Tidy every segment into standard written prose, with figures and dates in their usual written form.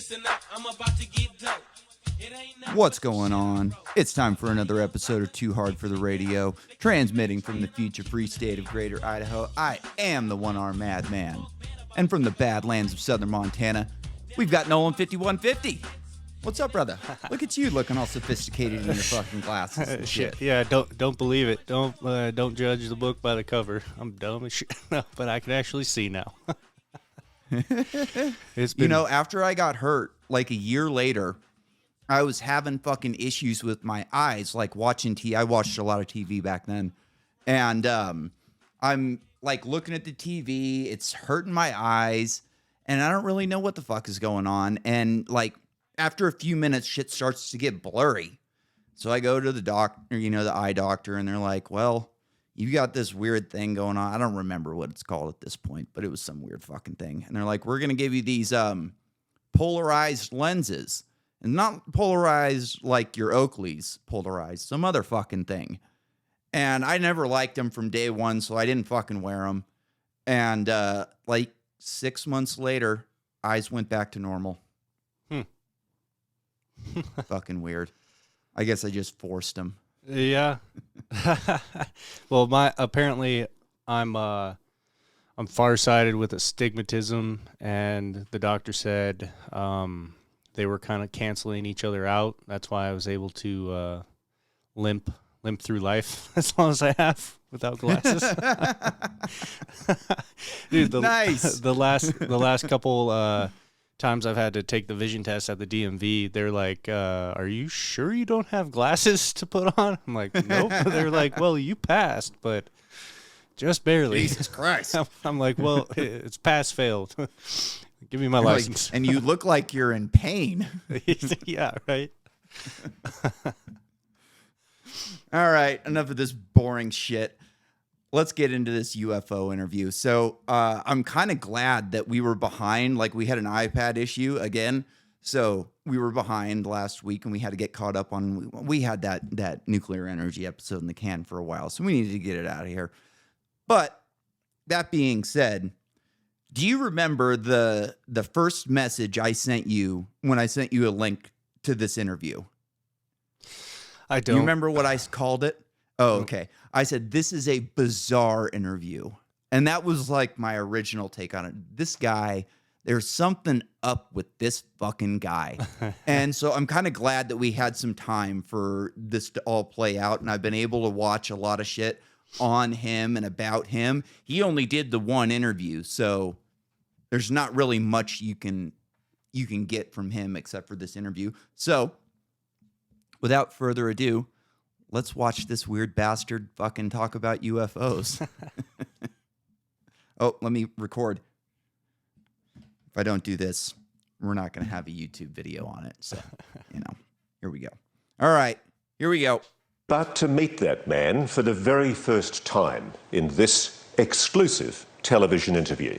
Listen up, I'm about to get dope. What's going on? It's time for another episode of Too Hard for the Radio, transmitting from the future-free state of Greater Idaho. I am the one-armed madman. And from the badlands of southern Montana, we've got Nolan 5150. What's up, brother? Look at you looking all sophisticated in your fucking glasses and shit. Yeah, don't believe it. Don't judge the book by the cover. I'm dumb as shit. No, but I can actually see now. It's been... You know, after I got hurt, like a year later, I was having fucking issues with my eyes, like watching TV. I watched a lot of TV back then. And I'm like looking at the TV. It's hurting my eyes. And I don't really know what the fuck is going on. And like after a few minutes, shit starts to get blurry. So I go to the doctor, you know, the eye doctor. And they're like, well, you got this weird thing going on. I don't remember what it's called at this point, but it was some weird fucking thing. And they're like, we're going to give you these polarized lenses. And not polarized like your Oakley's polarized, some other fucking thing. And I never liked them from day one, so I didn't fucking wear them. And like 6 months later, eyes went back to normal. Fucking weird. I guess I just forced them. Yeah. Well, apparently I'm farsighted with astigmatism, and the doctor said they were kind of canceling each other out. That's why I was able to limp through life as long as I have without glasses. Dude, nice. The last couple times I've had to take the vision test at the DMV, they're like, are you sure you don't have glasses to put on? I'm like, nope. They're like, well, you passed, but just barely. Jesus Christ. I'm like, well, it's pass-failed. Give me my license. Like, and you look like you're in pain. Yeah, right. All right, enough of this boring shit. Let's get into this UFO interview. So I'm kind of glad that we were behind. Like, we had an iPad issue again. So we were behind last week, and we had to get caught up on. We had that nuclear energy episode in the can for a while, so we needed to get it out of here. But that being said, do you remember the first message I sent you when I sent you a link to this interview? I don't. You remember what I called it? Oh, okay. I said, this is a bizarre interview. And that was like my original take on it. This guy, there's something up with this fucking guy. And so I'm kind of glad that we had some time for this to all play out. And I've been able to watch a lot of shit on him and about him. He only did the one interview, so there's not really much you can get from him except for this interview. So without further ado, let's watch this weird bastard fucking talk about UFOs. Oh, let me record. If I don't do this, we're not going to have a YouTube video on it. So, here we go. All right, here we go. But to meet that man for the very first time in this exclusive television interview.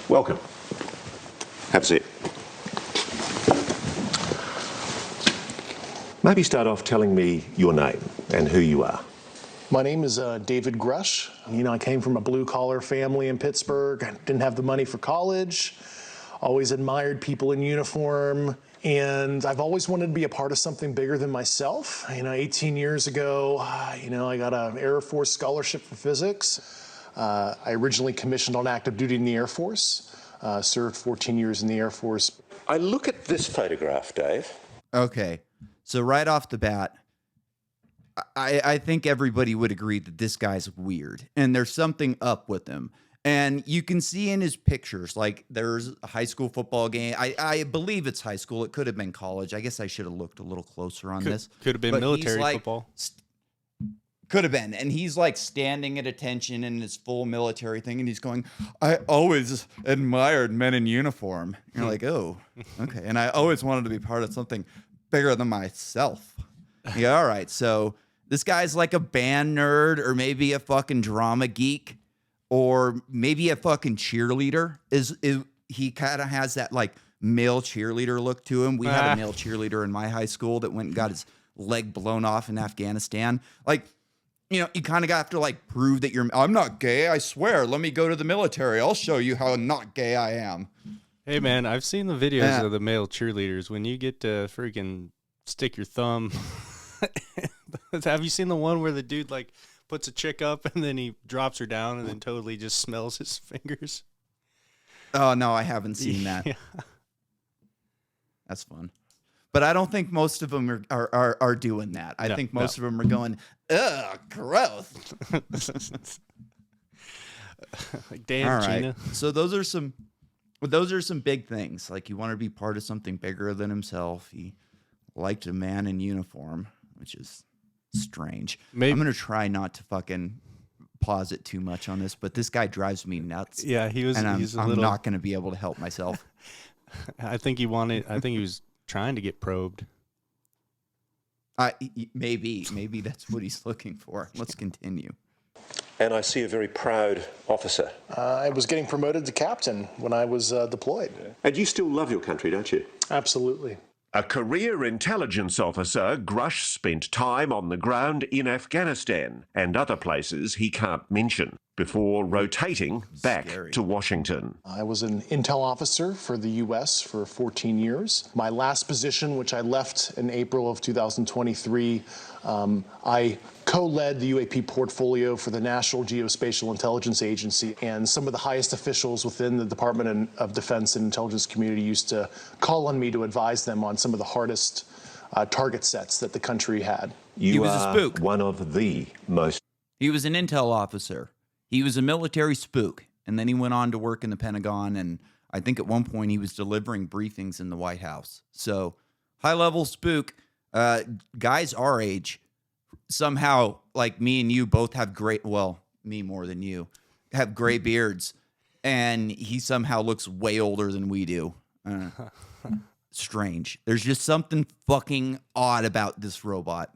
Welcome. Have a seat. Maybe start off telling me your name and who you are. My name is David Grusch. I came from a blue-collar family in Pittsburgh. I didn't have the money for college. Always admired people in uniform. And I've always wanted to be a part of something bigger than myself. 18 years ago, I got an Air Force scholarship for physics. I originally commissioned on active duty in the Air Force. Served 14 years in the Air Force. I look at this photograph, Dave. Okay. So right off the bat, I think everybody would agree that this guy's weird and there's something up with him. And you can see in his pictures, like there's a high school football game. I believe it's high school. It could have been college. I guess I should have looked a little closer on this. Could have been but military football. Could have been. And he's like standing at attention in his full military thing. And he's going, I always admired men in uniform. You're like, oh, okay. And I always wanted to be part of something bigger than myself. Yeah, all right. So this guy's like a band nerd or maybe a fucking drama geek or maybe a fucking cheerleader. He kind of has that like male cheerleader look to him. We had a male cheerleader in my high school that went and got his leg blown off in Afghanistan. Like, you kind of have to like prove that I'm not gay. I swear. Let me go to the military. I'll show you how not gay I am. Hey, man, I've seen the videos of the male cheerleaders. When you get to freaking stick your thumb. Have you seen the one where the dude, like, puts a chick up and then he drops her down and then totally just smells his fingers? Oh, no, I haven't seen that. Yeah. That's fun. But I don't think most of them are doing that. I think most of them are going, ugh, gross. Like, damn, all right. Gina. So those are some big things. Like, he wanted to be part of something bigger than himself. He liked a man in uniform, which is strange. Maybe. I'm going to try not to fucking pause it too much on this, but this guy drives me nuts. Yeah, he was. And he's a I'm little. not going to be able to help myself. I think he was trying to get probed. Maybe that's what he's looking for. Let's continue. And I see a very proud officer. I was getting promoted to captain when I was deployed. And you still love your country, don't you? Absolutely. A career intelligence officer, Grusch spent time on the ground in Afghanistan and other places he can't mention before rotating back to Washington. I was an intel officer for the U.S. for 14 years. My last position, which I left in April of 2023, I co-led the UAP portfolio for the National Geospatial Intelligence Agency, and some of the highest officials within the Department of Defense and intelligence community used to call on me to advise them on some of the hardest target sets that the country had. He was a spook. One of the most. He was an intel officer. He was a military spook, and then he went on to work in the Pentagon, and I think at one point he was delivering briefings in the White House. So, high-level spook. Guys our age, somehow, like me and you both have me more than you, have gray beards, and he somehow looks way older than we do. Strange. There's just something fucking odd about this robot.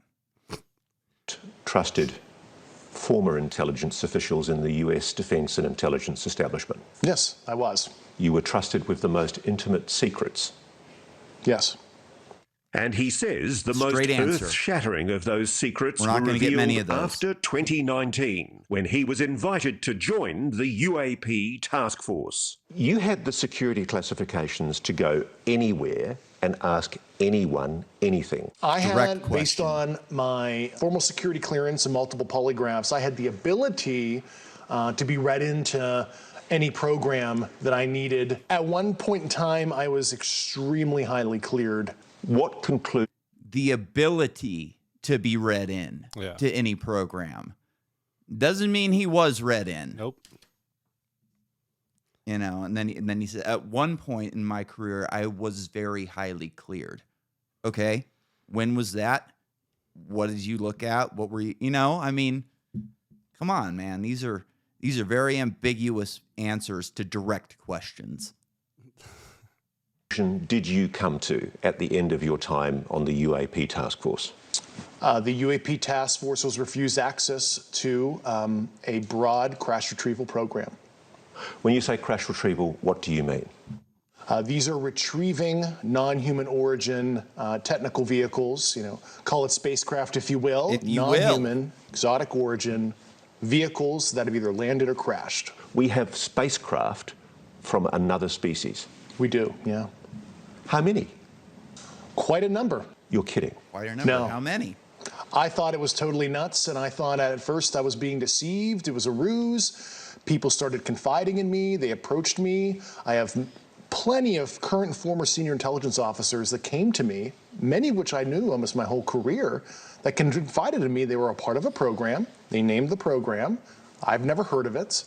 Trusted former intelligence officials in the US defense and intelligence establishment. Yes, I was. You were trusted with the most intimate secrets. Yes. And he says the most Straight answer. earth-shattering of those secrets We're not were gonna get revealed many of those. after 2019, when he was invited to join the UAP task force. You had the security classifications to go anywhere and ask anyone anything. I had, Direct based question. on my formal security clearance and multiple polygraphs, I had the ability to be read into any program that I needed. At one point in time, I was extremely highly cleared. What conclusion? The ability to be read in to any program doesn't mean he was read in. Nope. You know, and then he said, at one point in my career, I was very highly cleared. Okay, when was that? What did you look at? What were you? You know, I mean, come on, man. These are very ambiguous answers to direct questions. Did you come to at the end of your time on the UAP task force? The UAP task force was refused access to a broad crash retrieval program. When you say crash retrieval, what do you mean? These are retrieving non-human origin technical vehicles, you know, call it spacecraft if you will, non-human, exotic origin vehicles that have either landed or crashed. We have spacecraft from another species. We do, yeah. How many? Quite a number. You're kidding. Quite a number. No. How many? I thought it was totally nuts, and I thought at first I was being deceived. It was a ruse. People started confiding in me. They approached me. I have plenty of current and former senior intelligence officers that came to me, many of which I knew almost my whole career, that confided in me they were a part of a program. They named the program. I've never heard of it.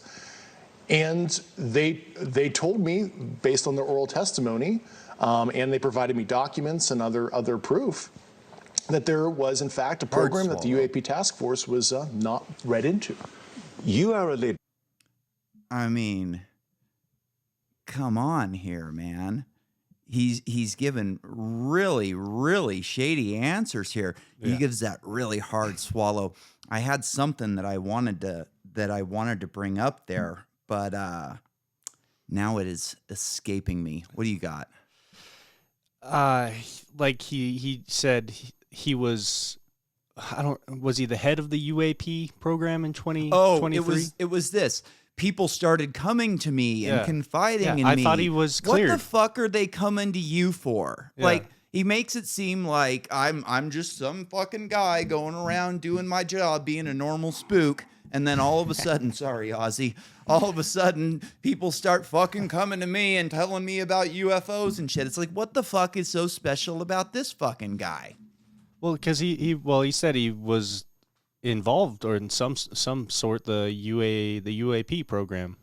And they told me, based on their oral testimony, and they provided me documents and other proof, that there was, in fact, a program that the UAP task force was not read into. You are a lead. I mean, come on here, man. He's given really, really shady answers here. Yeah. He gives that really hard swallow. I had something that I wanted to bring up there, but now it is escaping me. What do you got? Like he said he was, was he the head of the UAP program in 2023? Oh, it was this. people started coming to me and confiding in I me. thought he was cleared. What the fuck are they coming to you for? Yeah. Like, he makes it seem like I'm just some fucking guy going around doing my job, being a normal spook. And then all of a sudden, sorry, Ozzy, all of a sudden people start fucking coming to me and telling me about UFOs and shit. It's like, what the fuck is so special about this fucking guy? Well, because he said he was involved or in some sort the UAP program,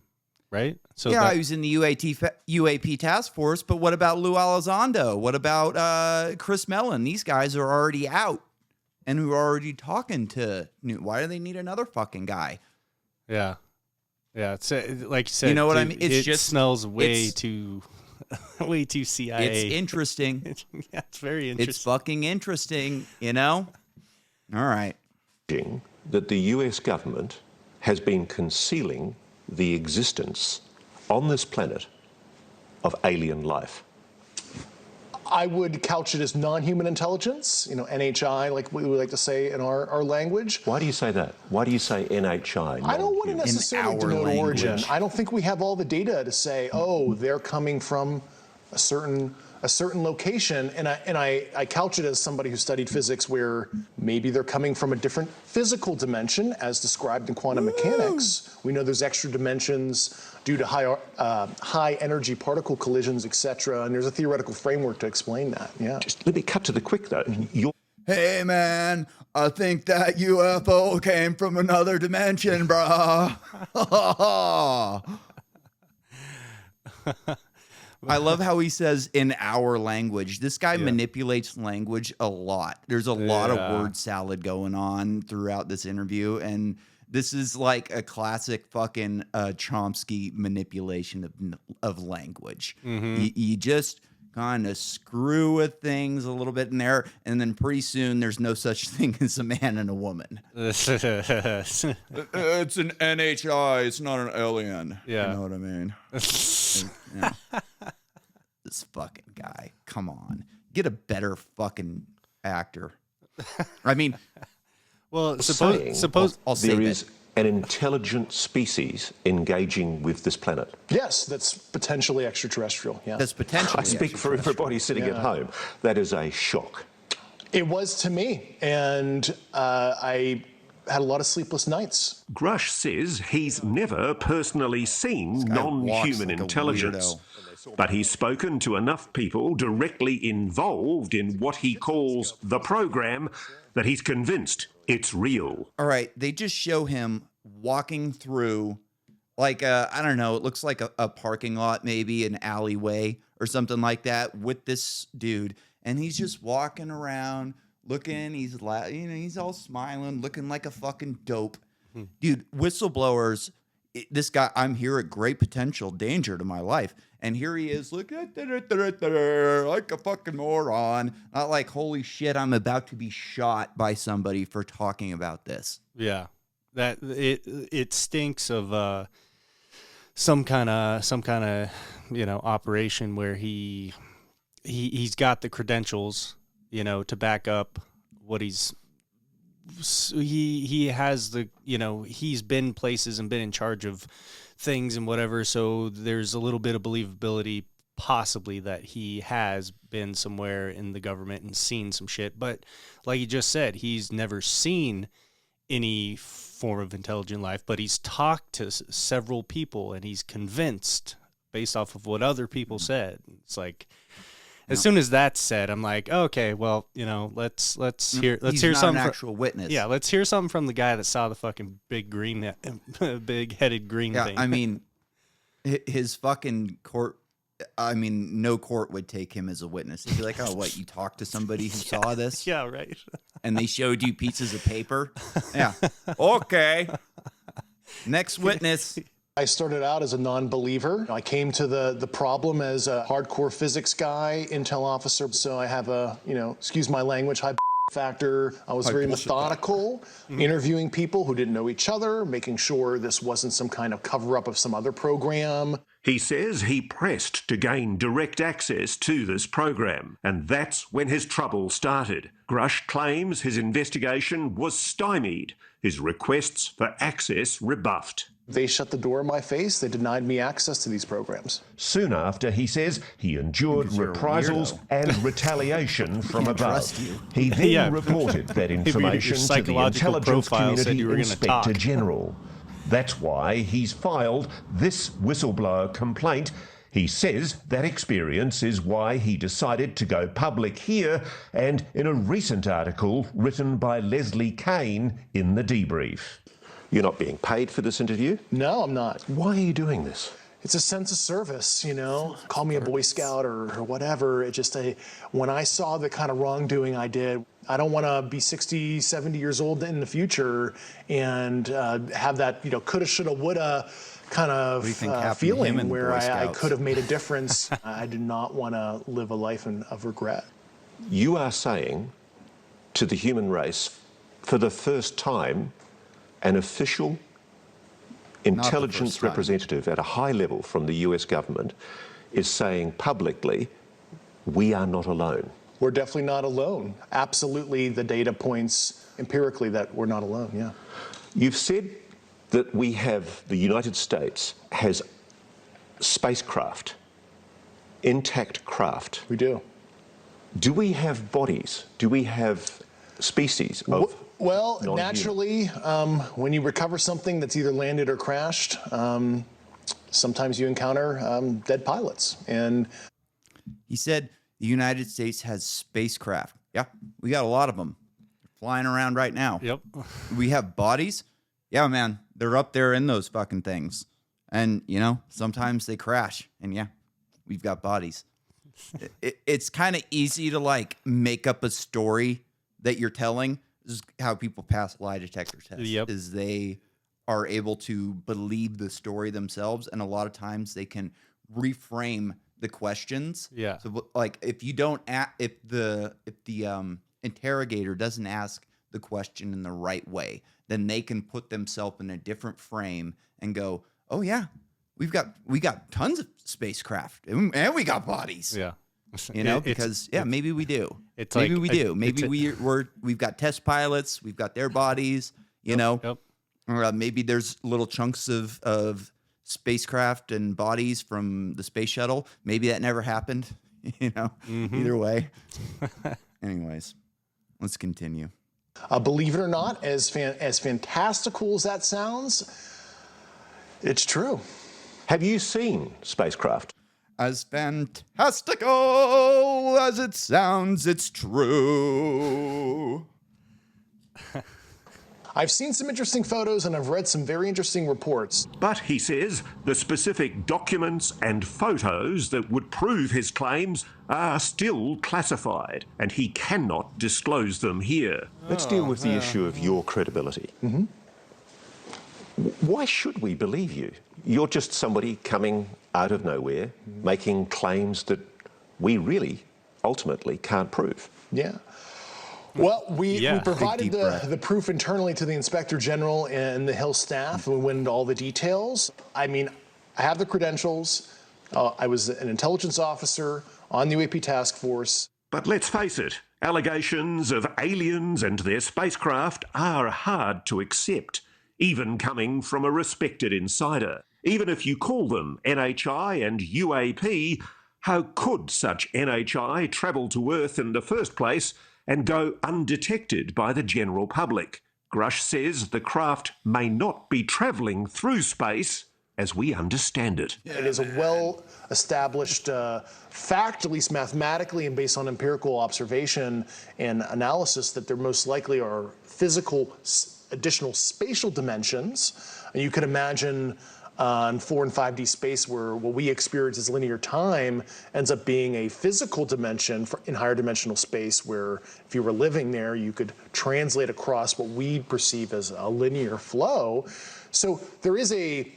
right? So yeah, he was in the UAP task force, but what about Lou Elizondo? What about Chris Mellon? These guys are already out and who are already talking to Newt. Why do they need another fucking guy? Yeah. Yeah, it's like you said. You know what I dude, mean? It's it just smells way too CIA. It's interesting. Yeah, it's very interesting. It's fucking interesting, you know? All right. That the US government has been concealing the existence on this planet of alien life. I would couch it as non-human intelligence, NHI, like we would like to say in our language. Why do you say that? Why do you say NHI? I don't want to necessarily denote origin. I don't think we have all the data to say, oh, they're coming from a certain location, and I couch it as somebody who studied physics, where maybe they're coming from a different physical dimension, as described in quantum mechanics. We know there's extra dimensions due to high energy particle collisions, etc. And there's a theoretical framework to explain that. Yeah. Just let me cut to the quick though. Hey man, I think that UFO came from another dimension, brah. I love how he says in our language. This guy manipulates language a lot. There's a lot of word salad going on throughout this interview, and this is like a classic fucking Chomsky manipulation of language. You just kind of screw with things a little bit in there, and then pretty soon there's no such thing as a man and a woman. It's an NHI. It's not an alien. Yeah. You know what I mean? This fucking guy. Come on. Get a better fucking actor. I mean, well, suppose I'll say there is an intelligent species engaging with this planet. Yes, that's potentially extraterrestrial. Yeah. that's potentially. I speak for everybody sitting at home. That is a shock. It was to me, and I had a lot of sleepless nights. Grusch says he's never personally seen non-human like a intelligence, but he's spoken to enough people directly involved in what he calls the program that he's convinced it's real. All right, they just show him walking through, like, I don't know, it looks like a parking lot, maybe an alleyway or something like that, with this dude, and he's just walking around, looking, he's he's all smiling, looking like a fucking dope. Dude, whistleblowers, this guy, I'm here at great potential danger to my life. And here he is, look at like a fucking moron. Not like, holy shit, I'm about to be shot by somebody for talking about this. yeah, that it stinks of some kind of operation where he's got the credentials, to back up what he has the, he's been places and been in charge of things and whatever. So there's a little bit of believability possibly that he has been somewhere in the government and seen some shit. But like you just said, he's never seen any form of intelligent life, but he's talked to several people and he's convinced based off of what other people said. It's like, as soon as that's said, I'm like, okay, well, let's hear something. An actual witness. Yeah, let's hear something from the guy that saw the fucking big headed green thing. I mean, his fucking court. I mean, no court would take him as a witness. They'd be like, oh, what? You talked to somebody who saw this? Yeah, right. And they showed you pieces of paper? Yeah. Okay. Next witness. I started out as a non-believer. I came to the problem as a hardcore physics guy, intel officer. So I have a, excuse my language, high factor. I was very methodical, interviewing people who didn't know each other, making sure this wasn't some kind of cover-up of some other program. He says he pressed to gain direct access to this program, and that's when his trouble started. Grusch claims his investigation was stymied, his requests for access rebuffed. They shut the door in my face. They denied me access to these programs. Soon after, he says, he endured Because you're a reprisals weirdo. and retaliation from Can't above. trust you. He then Yeah. reported that your information to the psychological intelligence profile said community you were gonna inspector talk. general. That's why he's filed this whistleblower complaint. He says that experience is why he decided to go public here, and in a recent article written by Leslie Kane in The Debrief. You're not being paid for this interview? No, I'm not. Why are you doing this? It's a sense of service, you know. Call me a Boy Scout or whatever. It just when I saw the kind of wrongdoing I did, I don't want to be 60, 70 years old in the future and have that, coulda, shoulda, woulda kind of feeling where I could have made a difference. I do not want to live a life of regret. You are saying to the human race, for the first time, an official intelligence time. representative at a high level from the US government is saying publicly, we are not alone. We're definitely not alone. Absolutely, the data points empirically that we're not alone, yeah. You've said that the United States has spacecraft, intact craft. We do. Do we have bodies? Do we have species of Well, non-human? naturally, when you recover something that's either landed or crashed, sometimes you encounter dead pilots. And He said the United States has spacecraft. Yeah, we got a lot of them flying around right now. Yep. We have bodies. Yeah, man, they're up there in those fucking things. And, sometimes they crash. And yeah, we've got bodies. It's kind of easy to make up a story that you're telling. This is how people pass lie detector tests. Yep. Is they are able to believe the story themselves, and a lot of times they can reframe the questions. Yeah. So if you don't if the interrogator doesn't ask the question in the right way, then they can put themselves in a different frame and go, "Oh yeah, we got tons of spacecraft and we got bodies." Yeah. Because maybe we do. It's Maybe like we do. Maybe we've got test pilots. We've got their bodies. Yep. Or maybe there's little chunks of spacecraft and bodies from the space shuttle. Maybe that never happened. Either way. Anyways, let's continue. believe it or not, as fantastical as that sounds, it's true. Have you seen spacecraft? As fantastical as it sounds, it's true. I've seen some interesting photos and I've read some very interesting reports. But, he says, the specific documents and photos that would prove his claims are still classified, and he cannot disclose them here. Let's deal with the issue of your credibility. Mm-hmm. Why should we believe you? You're just somebody coming out of nowhere, making claims that we really, ultimately, can't prove. Yeah. Well, we provided Deep breath. the proof internally to the Inspector General and the Hill staff, and we went into all the details. I mean, I have the credentials. I was an intelligence officer on the UAP task force. But let's face it, allegations of aliens and their spacecraft are hard to accept, even coming from a respected insider. Even if you call them NHI and UAP, how could such NHI travel to Earth in the first place and go undetected by the general public? Grusch says the craft may not be travelling through space as we understand it. It is a well-established fact, at least mathematically and based on empirical observation and analysis, that there most likely are physical additional spatial dimensions. And you could imagine in 4 and 5D space where what we experience as linear time ends up being a physical dimension in higher dimensional space, where if you were living there, you could translate across what we perceive as a linear flow. So there is a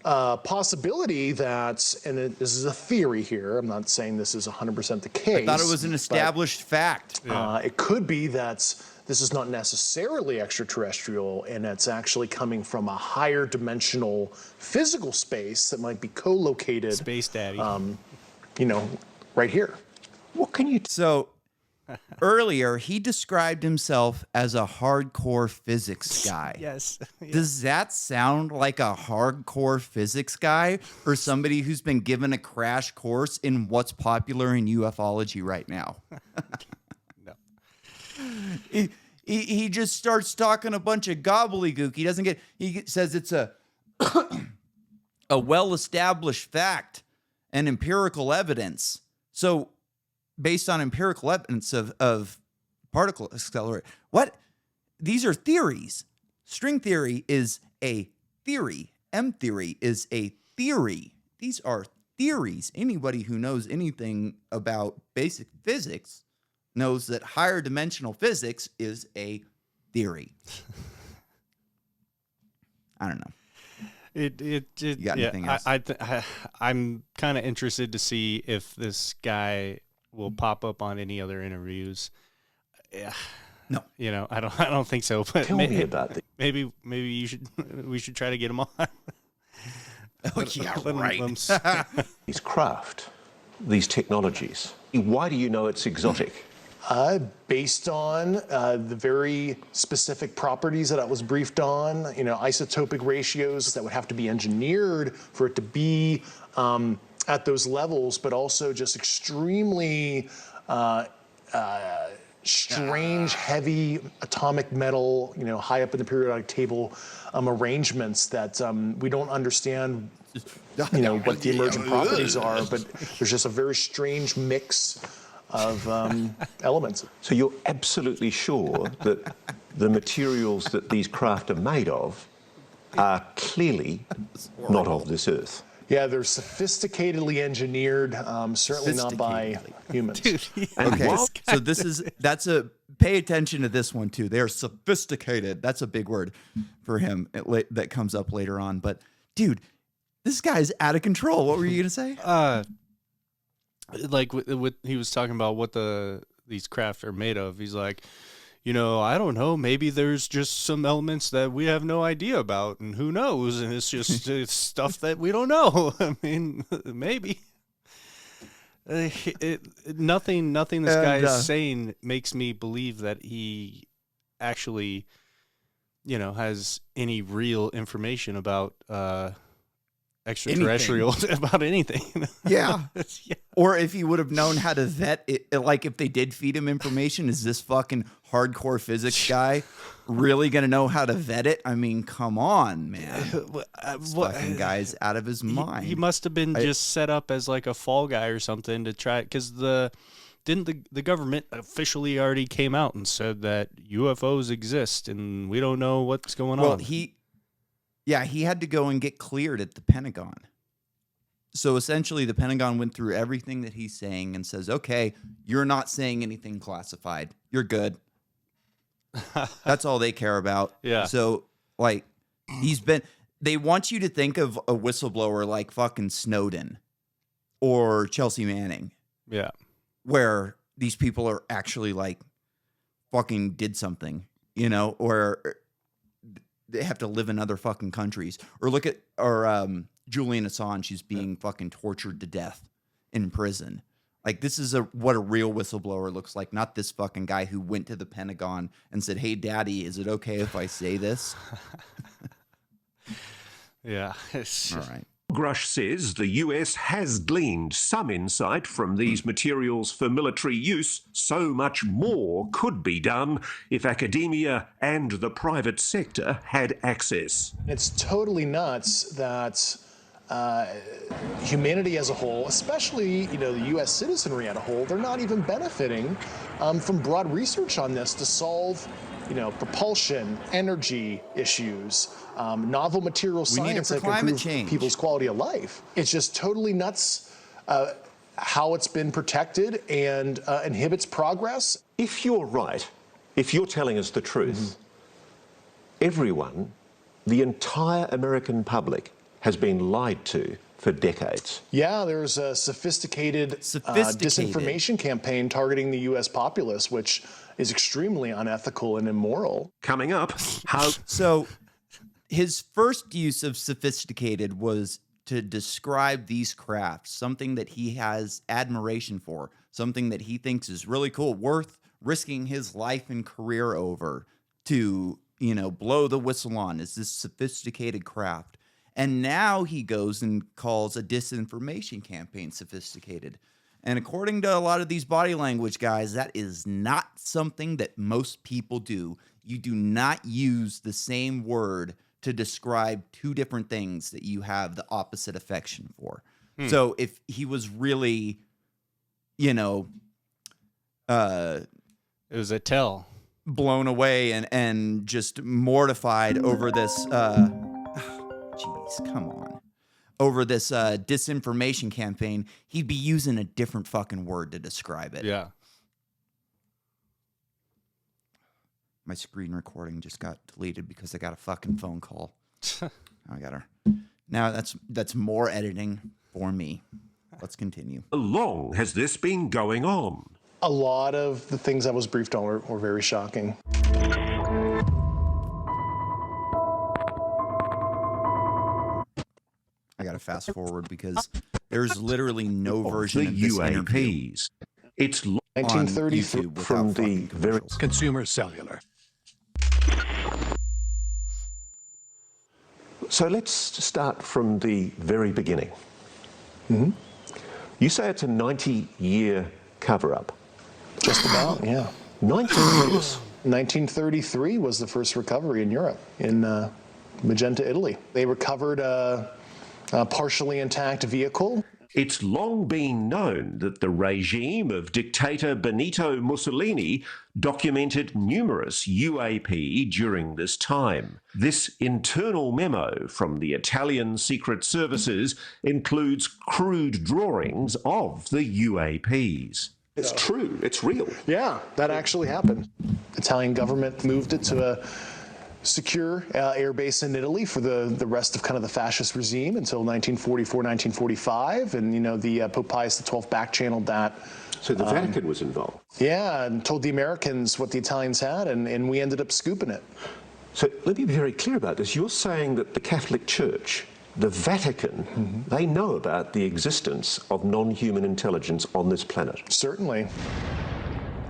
possibility that, and this is a theory here, I'm not saying this is 100% the case. I thought it was an established fact. It could be that this is not necessarily extraterrestrial, and it's actually coming from a higher dimensional physical space that might be co-located. Space Daddy. Right here. What can you... So earlier he described himself as a hardcore physics guy. Yes. Yeah. Does that sound like a hardcore physics guy or somebody who's been given a crash course in what's popular in ufology right now? No. He just starts talking a bunch of gobbledygook. He says it's a well-established fact and empirical evidence. So based on empirical evidence of particle accelerator, what? These are theories. String theory is a theory. M theory is a theory. These are theories. Anybody who knows anything about basic physics knows that higher dimensional physics is a theory. I don't know. You got anything else? I'm kind of interested to see if this guy will pop up on any other interviews. Yeah. No. You know, I don't think so. But Tell me about that. Maybe we should try to get him on. Oh, yeah, right. These craft, these technologies. Why do you know it's exotic? Based on the very specific properties that I was briefed on, isotopic ratios that would have to be engineered for it to be at those levels, but also just extremely strange, heavy atomic metal, high up in the periodic table arrangements that we don't understand, what the emergent properties are, but there's just a very strange mix of elements. So you're absolutely sure that the materials that these craft are made of are clearly not of this earth? Yeah, they're sophisticatedly engineered, certainly not by humans. Dude, Okay, so pay attention to this one too. They're sophisticated. That's a big word for him that comes up later on. But dude, this guy's out of control. What were you gonna say? Like with he was talking about what these craft are made of. He's like, I don't know. Maybe there's just some elements that we have no idea about, and who knows? And it's just it's stuff that we don't know. I mean, maybe. Nothing this guy is saying makes me believe that he actually, has any real information about extraterrestrials, about anything. Yeah. Yeah. Or if he would have known how to vet it, like if they did feed him information, is this fucking hardcore physics guy really going to know how to vet it? I mean, come on, man. This fucking guy's out of his mind. He must have been just set up as like a fall guy or something to try, because the government officially already came out and said that UFOs exist and we don't know what's going on. He had to go and get cleared at the Pentagon. So essentially, the Pentagon went through everything that he's saying and says, okay, you're not saying anything classified. You're good. That's all they care about. Yeah. So, like, they want you to think of a whistleblower like fucking Snowden or Chelsea Manning. Yeah. Where these people are actually, like, fucking did something, or they have to live in other fucking countries. Or look at Julian Assange, who's being fucking tortured to death in prison. Like, this is what a real whistleblower looks like, not this fucking guy who went to the Pentagon and said, hey, daddy, is it okay if I say this? Yeah. All right. Grusch says the US has gleaned some insight from these materials for military use. So much more could be done if academia and the private sector had access. It's totally nuts that humanity as a whole, especially the U.S. citizenry as a whole, they're not even benefiting from broad research on this to solve propulsion, energy issues, novel material science that can improve people's quality of life. It's just totally nuts how it's been protected and inhibits progress. If you're right, if you're telling us the truth, everyone, the entire American public, has been lied to for decades. Yeah, there's a sophisticated disinformation campaign targeting the U.S. populace, which is extremely unethical and immoral. Coming up, how... So his first use of sophisticated was to describe these crafts, something that he has admiration for, something that he thinks is really cool, worth risking his life and career over to, you know, blow the whistle on, is this sophisticated craft. And now he goes and calls a disinformation campaign sophisticated. And according to a lot of these body language guys, that is not something that most people do. You do not use the same word to describe two different things that you have the opposite affection for. So if he was really, you know, It was a tell. blown away and just mortified over this, jeez, come on. Over this disinformation campaign, he'd be using a different fucking word to describe it. Yeah. My screen recording just got deleted because I got a fucking phone call. I got her. Now that's more editing for me. Let's continue. How long has this been going on? A lot of the things I was briefed on were very shocking. I got to fast forward because there's literally no version The of this interview UAPs. It's on 1933 YouTube from without the fucking very commercials. Consumer cellular. So let's start from the very beginning. You say it's a 90-year cover-up. Just about, yeah. 90 years. 1933 was the first recovery in Europe, in Magenta, Italy. They recovered a partially intact vehicle. It's long been known that the regime of dictator Benito Mussolini documented numerous UAP during this time. This internal memo from the Italian secret services includes crude drawings of the UAPs. It's true, it's real. Yeah, that actually happened. Italian government moved it to a secure air base in Italy for the rest of kind of the fascist regime until 1944, 1945, and you know the Pope Pius XII back-channeled that. So the Vatican was involved. Yeah, and told the Americans what the Italians had, and we ended up scooping it. So let me be very clear about this. You're saying that the Catholic Church, the Vatican, they know about the existence of non-human intelligence on this planet. Certainly.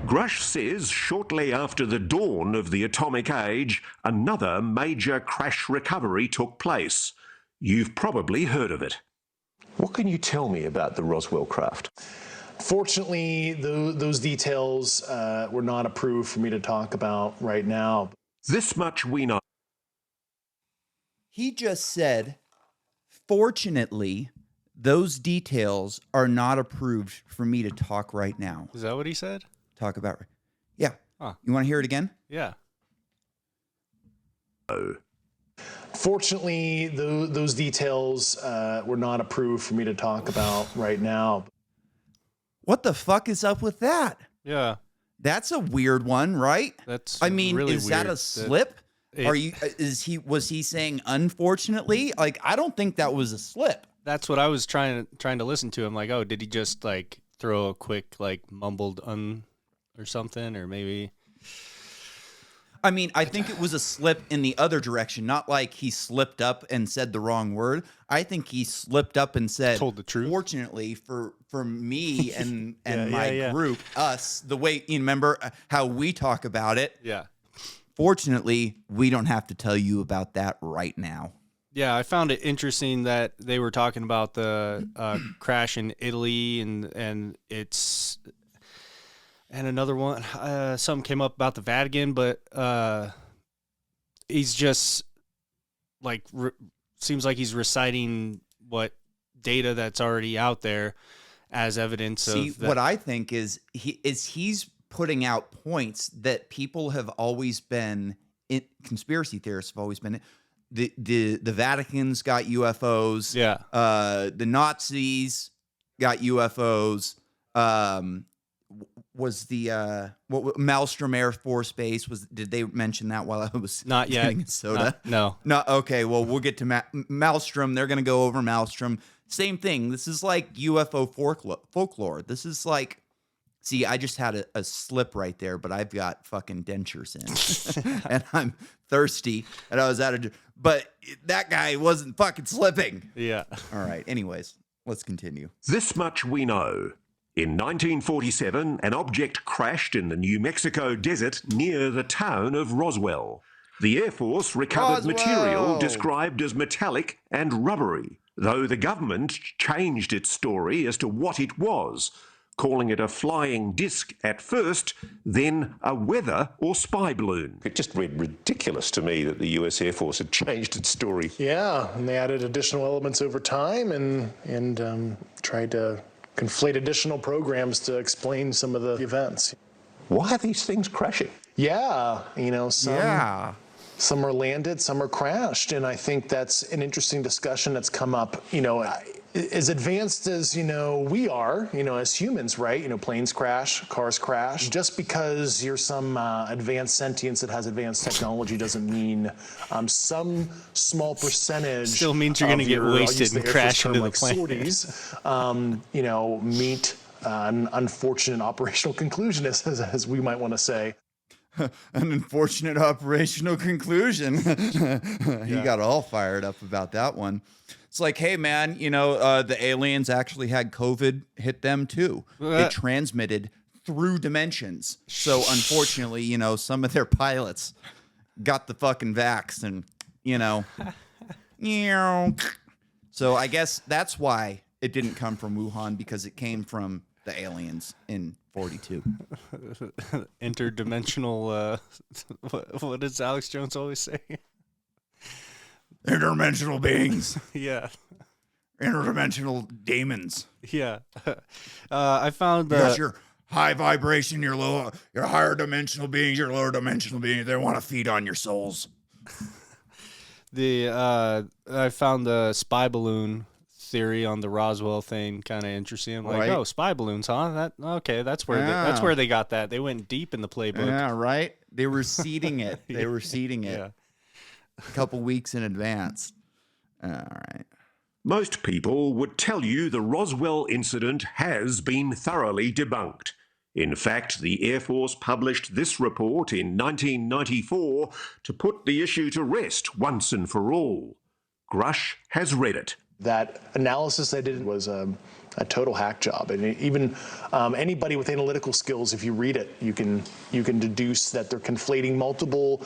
Grusch says shortly after the dawn of the atomic age, another major crash recovery took place. You've probably heard of it. What can you tell me about the Roswell craft? Fortunately, those details were not approved for me to talk about right now. This much we know. He just said, fortunately, those details are not approved for me to talk right now. Is that what he said? Talk about. Yeah. Huh. You want to hear it again? Yeah. Fortunately, those details were not approved for me to talk about right now. What the fuck is up with that? Yeah. That's a weird one, right? That's I mean, really is that weird a slip? Was he saying unfortunately? Like, I don't think that was a slip. That's what I was trying to listen to. I'm like, oh, did he just like throw a quick like mumbled or something, or maybe? I mean, I think it was a slip in the other direction, not like he slipped up and said the wrong word. I think he slipped up and said, told the truth. Fortunately for me and my yeah. group, us, the way you remember how we talk about it. Yeah. Fortunately, we don't have to tell you about that right now. Yeah, I found it interesting that they were talking about the crash in Italy and it's. And another one, something came up about the Vatican, but he's just like seems like he's reciting what data that's already out there as evidence. See, of that. what I think is he's putting out points that people have always been conspiracy theorists have always been. The Vatican's got UFOs. Yeah. The Nazis got UFOs. Was the Maelstrom Air Force Base did they mention that while I was Not yet. getting a soda? No. Okay, well we'll get to Maelstrom. They're going to go over Maelstrom. Same thing. This is like UFO folklore. This is like, see, I just had a slip right there, but I've got fucking dentures in and I'm thirsty and I was but that guy wasn't fucking slipping. Yeah. All right. Anyways, let's continue. This much we know. In 1947, an object crashed in the New Mexico desert near the town of Roswell. The Air Force recovered material described as metallic and rubbery, though the government changed its story as to what it was, calling it a flying disc at first, then a weather or spy balloon. It just read ridiculous to me that the US Air Force had changed its story. Yeah, and they added additional elements over time and tried to conflate additional programs to explain some of the events. Why are these things crashing? Yeah, some are landed, some are crashed, and I think that's an interesting discussion that's come up, as advanced as, we are, as humans, right? Planes crash, cars crash. Just because you're some advanced sentience that has advanced technology doesn't mean some small percentage still means you're going to get wasted and crash into the plane. Meet an unfortunate operational conclusion, as we might want to say. An unfortunate operational conclusion. He got all fired up about that one. It's like, hey, man, the aliens actually had COVID hit them too. It transmitted through dimensions. So unfortunately, some of their pilots got the fucking vax and, So I guess that's why it didn't come from Wuhan, because it came from the aliens in 42. Interdimensional, what does Alex Jones always say? Interdimensional beings. Yeah. Interdimensional demons. Yeah. I found You got your high vibration, your higher dimensional beings, your lower dimensional beings. They want to feed on your souls. I found the spy balloon theory on the Roswell thing kind of interesting. I'm like, oh, spy balloons, huh? That's where they got that. They went deep in the playbook. Yeah, right. They were seeding it. They were seeding it a couple weeks in advance. All right. Most people would tell you the Roswell incident has been thoroughly debunked. In fact, the Air Force published this report in 1994 to put the issue to rest once and for all. Grusch has read it. That analysis I did was a total hack job, and even anybody with analytical skills, if you read it, you can deduce that they're conflating multiple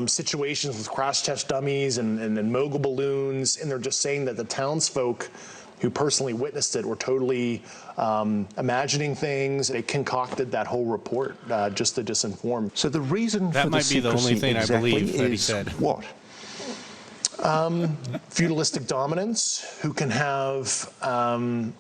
situations with crash test dummies and mogul balloons, and they're just saying that the townsfolk who personally witnessed it were totally imagining things. They concocted that whole report just to disinform. So the reason that for might the be the only thing I believe that he is said. What? Feudalistic dominance, who can have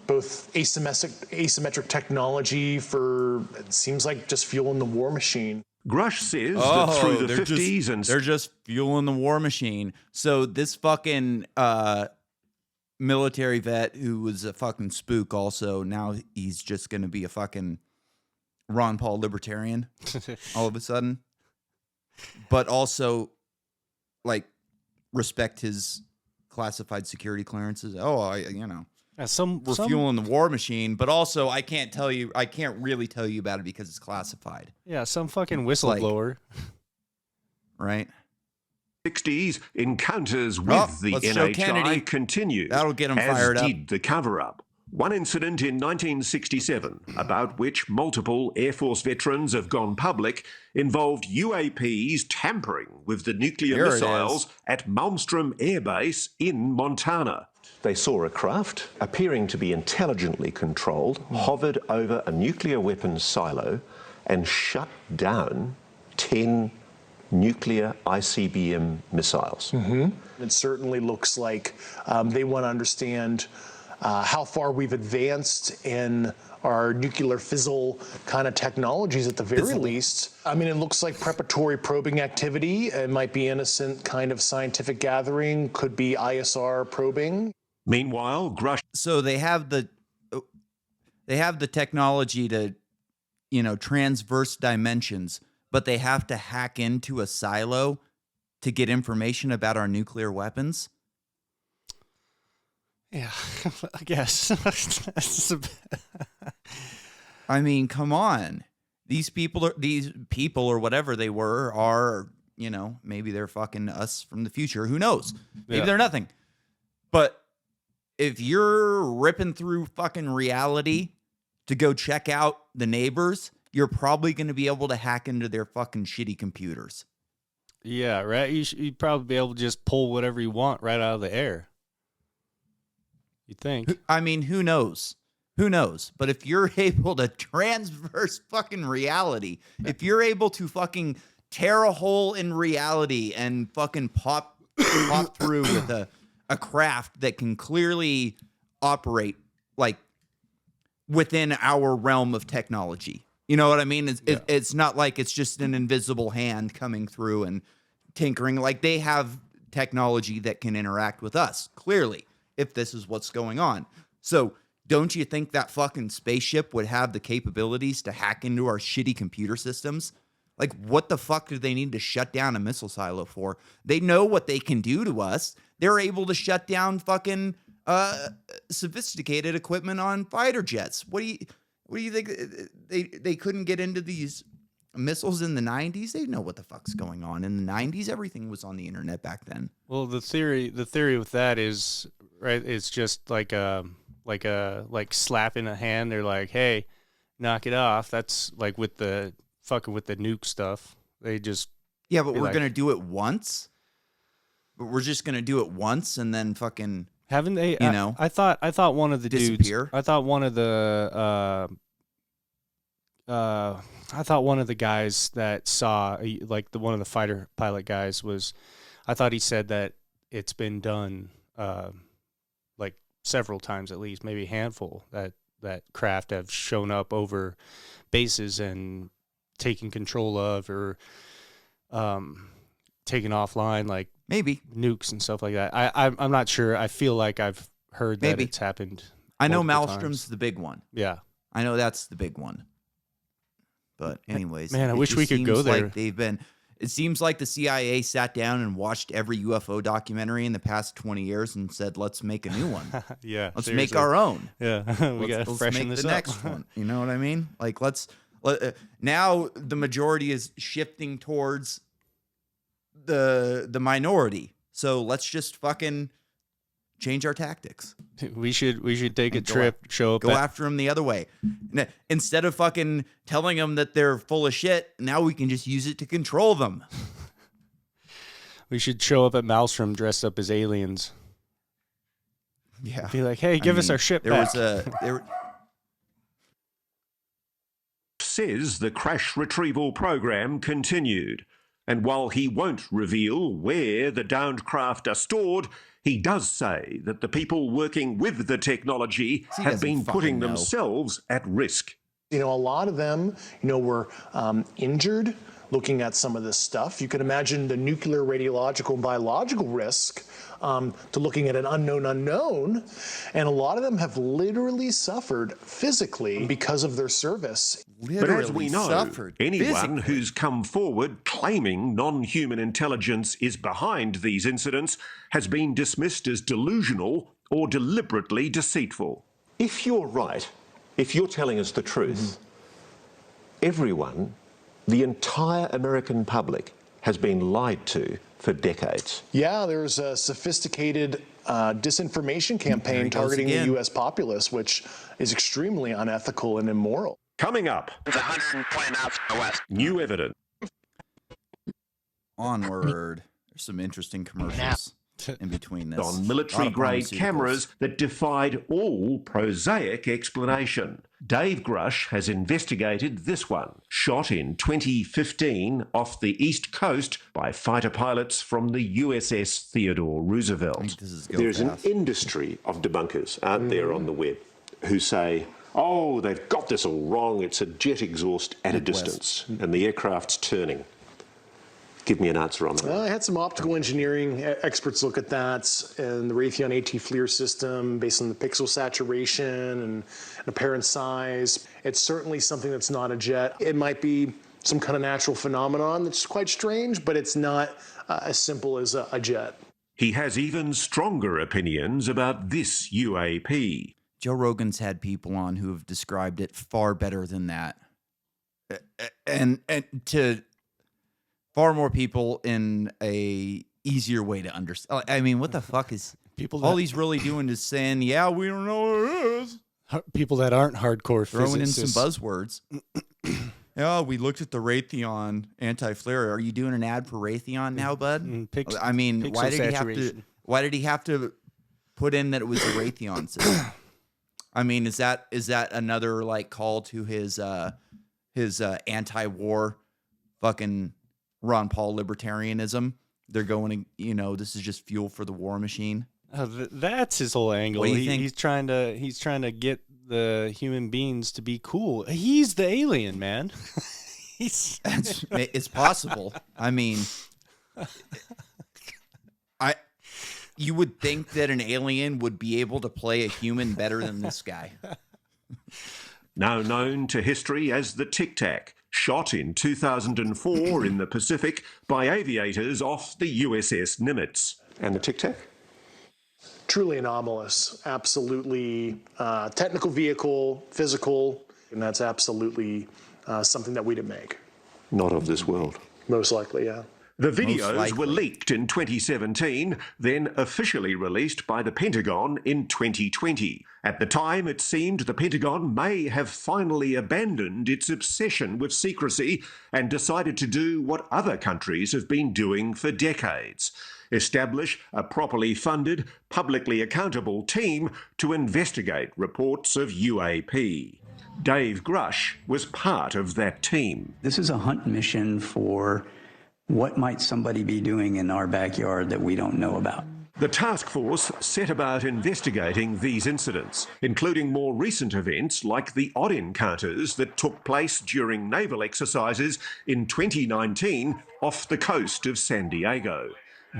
both asymmetric technology for, it seems like, just fueling the war machine. Grusch says that through the 50s they're just fueling the war machine. So this fucking military vet who was a fucking spook also, now he's just going to be a fucking Ron Paul libertarian all of a sudden. But also, like, respect his classified security clearances. We're fueling the war machine, but also I can't really tell you about it because it's classified. Yeah, some fucking whistleblower. Right? 60s encounters with the NHI continued. That'll get him fired up. As did the cover-up. One incident in 1967, about which multiple Air Force veterans have gone public, involved UAPs tampering with the nuclear missiles at Malmstrom Air Base in Montana. They saw a craft, appearing to be intelligently controlled, hovered over a nuclear weapons silo and shut down 10 nuclear ICBM missiles. It certainly looks like they want to understand how far we've advanced in our nuclear fizzle kind of technologies at the very least. I mean, it looks like preparatory probing activity. It might be innocent kind of scientific gathering, could be ISR probing. Meanwhile, Grusch... So they have the technology to, transverse dimensions, but they have to hack into a silo to get information about our nuclear weapons. Yeah, I guess. I mean, come on. These people or whatever they were are, maybe they're fucking us from the future. Who knows? Maybe they're nothing. But if you're ripping through fucking reality to go check out the neighbors, you're probably going to be able to hack into their fucking shitty computers. Yeah, right. You'd probably be able to just pull whatever you want right out of the air. You think? I mean, who knows? Who knows? But if you're able to transverse fucking reality, if you're able to fucking tear a hole in reality and fucking pop through with a craft that can clearly operate like within our realm of technology. You know what I mean? It's not like it's just an invisible hand coming through and tinkering. Like, they have technology that can interact with us, clearly, if this is what's going on. So don't you think that fucking spaceship would have the capabilities to hack into our shitty computer systems? Like, what the fuck do they need to shut down a missile silo for? They know what they can do to us. They're able to shut down fucking sophisticated equipment on fighter jets. What do you think? They couldn't get into these missiles in the 90s? They know what the fuck's going on. In the 90s, everything was on the internet back then. Well, the theory with that is, right, it's just like slapping a hand. They're like, hey, knock it off. That's like with the nuke stuff. They just, yeah, but we're gonna do it once. But we're just gonna do it once and then fucking, haven't they? You know, I thought one of the disappear. dudes. I thought one of the guys that saw, like, one of the fighter pilot guys was, I thought he said that it's been done like several times, at least maybe a handful, that craft have shown up over bases and taken control of or taken offline, like maybe nukes and stuff like that. I'm not sure. I feel like I've heard that it's happened. I know multiple Maelstrom's times. the big one. Yeah, I know that's the big one. But anyways, man, I it wish just we could go seems there. Like it seems like the CIA sat down and watched every UFO documentary in the past 20 years and said, let's make a new one. Yeah, Let's seriously. make our own. Yeah, we got to Let's freshen make this the up. next one. You know what I mean? Like, now the majority is shifting towards the minority. So let's just fucking change our tactics. We should take a trip, show up, Go after them the other way. Instead of fucking telling them that they're full of shit, now we can just use it to control them. We should show up at Maelstrom dressed up as aliens. Yeah. Be like, hey, give us our ship back. Says the crash retrieval program continued. And while he won't reveal where the downed craft are stored, he does say that the people working with the technology have been putting themselves at risk. You know, a lot of them, were injured looking at some of this stuff. You can imagine the nuclear, radiological, and biological risk to looking at an unknown. And a lot of them have literally suffered physically because of their service. But as we know, anyone who's come forward claiming non-human intelligence is behind these incidents has been dismissed as delusional or deliberately deceitful. If you're right, if you're telling us the truth, everyone, the entire American public, has been lied to for decades. Yeah, there's a sophisticated disinformation campaign targeting the U.S. populace, which is extremely unethical and immoral. Coming up, It's 120 knots to the west. new evidence. Onward. There's some interesting commercials in between this. On military-grade cameras that defied all prosaic explanation. Dave Grusch has investigated this one, shot in 2015 off the East Coast by fighter pilots from the USS Theodore Roosevelt. There's an industry of debunkers out there on the web who say, oh, they've got this all wrong, it's a jet exhaust at a distance, and the aircraft's turning. Give me an answer on that. I had some optical engineering experts look at that, and the Raytheon AT FLIR system based on the pixel saturation and apparent size. It's certainly something that's not a jet. It might be some kind of natural phenomenon that's quite strange, but it's not as simple as a jet. He has even stronger opinions about this UAP. Joe Rogan's had people on who have described it far better than that. And to far more people in a easier way to understand. I mean, what the fuck is people? All he's really doing is saying, "Yeah, we don't know what it is." People that aren't hardcore throwing in physicists. some buzzwords. Oh, we looked at the Raytheon anti-flare. Are you doing an ad for Raytheon now, bud? I mean, why did he have to put in that it was a Raytheon system? I mean, is that another like call to his anti-war fucking Ron Paul libertarianism? They're going to, this is just fuel for the war machine. That's his whole angle. What do you think? He's trying to get the human beings to be cool. He's the alien, man. It's possible. I mean, you would think that an alien would be able to play a human better than this guy. Now known to history as the Tic Tac, shot in 2004 in the Pacific by aviators off the USS Nimitz. And the Tic Tac? Truly anomalous, absolutely technical vehicle, physical, and that's absolutely something that we didn't make. Not of this world. Most likely, yeah. The videos were leaked in 2017, then officially released by the Pentagon in 2020. At the time, it seemed the Pentagon may have finally abandoned its obsession with secrecy and decided to do what other countries have been doing for decades: establish a properly funded, publicly accountable team to investigate reports of UAP. Dave Grusch was part of that team. This is a hunt mission for what might somebody be doing in our backyard that we don't know about. The task force set about investigating these incidents, including more recent events like the odd encounters that took place during naval exercises in 2019 off the coast of San Diego.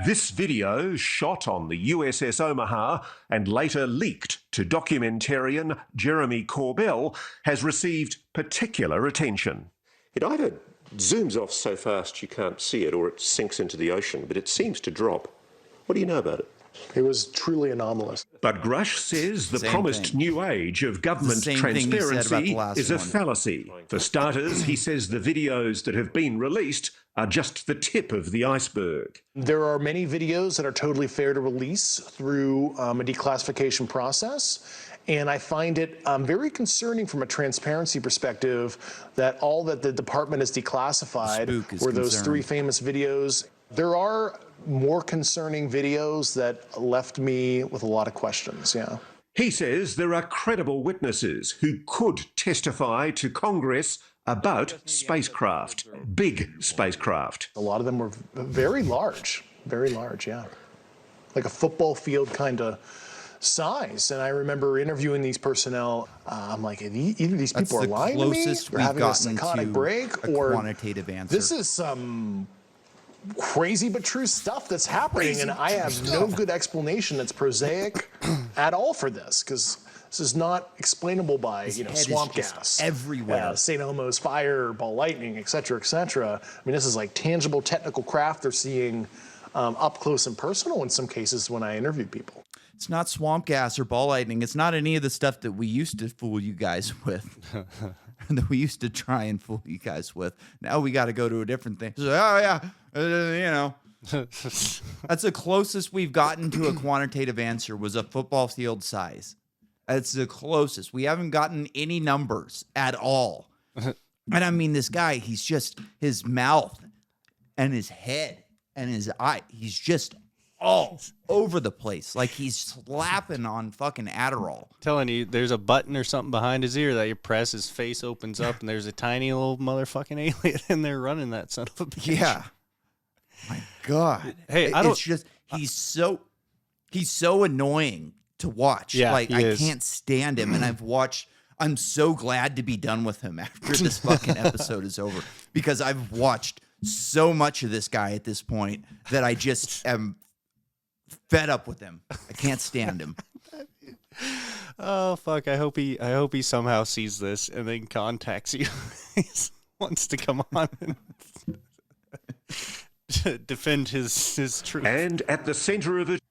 This video, shot on the USS Omaha and later leaked to documentarian Jeremy Corbell, has received particular attention. It either zooms off so fast you can't see it or it sinks into the ocean, but it seems to drop. What do you know about it? It was truly anomalous. But Grusch says the promised new age of government transparency is a fallacy. For starters, he says the videos that have been released are just the tip of the iceberg. There are many videos that are totally fair to release through a declassification process. And I find it very concerning from a transparency perspective that all that the department has declassified were those three famous videos. There are more concerning videos that left me with a lot of questions, yeah. He says there are credible witnesses who could testify to Congress about spacecraft, big spacecraft. A lot of them were very large, yeah. Like a football field kind of size. And I remember interviewing these personnel. I'm like, either these people are lying to me, or having a psychotic break, or quantitative answer. This is some crazy but true stuff that's happening, and I have no good explanation that's prosaic at all for this, because this is not explainable by swamp gas everywhere, St. Elmo's fire, ball lightning, etc., etc. I mean, this is like tangible technical craft they're seeing up close and personal in some cases when I interview people. It's not swamp gas or ball lightning. It's not any of the stuff that we used to fool you guys with. That we used to try and fool you guys with. Now we got to go to a different thing. So, that's the closest we've gotten to a quantitative answer, was a football field size. That's the closest. We haven't gotten any numbers at all. And I mean, this guy, he's just, his mouth and his head and his eye, he's just all over the place. Like he's slapping on fucking Adderall. Telling you, there's a button or something behind his ear that you press, his face opens up, and there's a tiny little motherfucking alien in there running that son of a bitch. Yeah. My God. Hey, it's just, he's so annoying to watch. Yeah, like I can't stand him. And I'm so glad to be done with him after this fucking episode is over, because I've watched so much of this guy at this point that I just am fed up with him. I can't stand him. Oh fuck! I hope he somehow sees this and then contacts you. He wants to come on and defend his truth. And at the centre of it,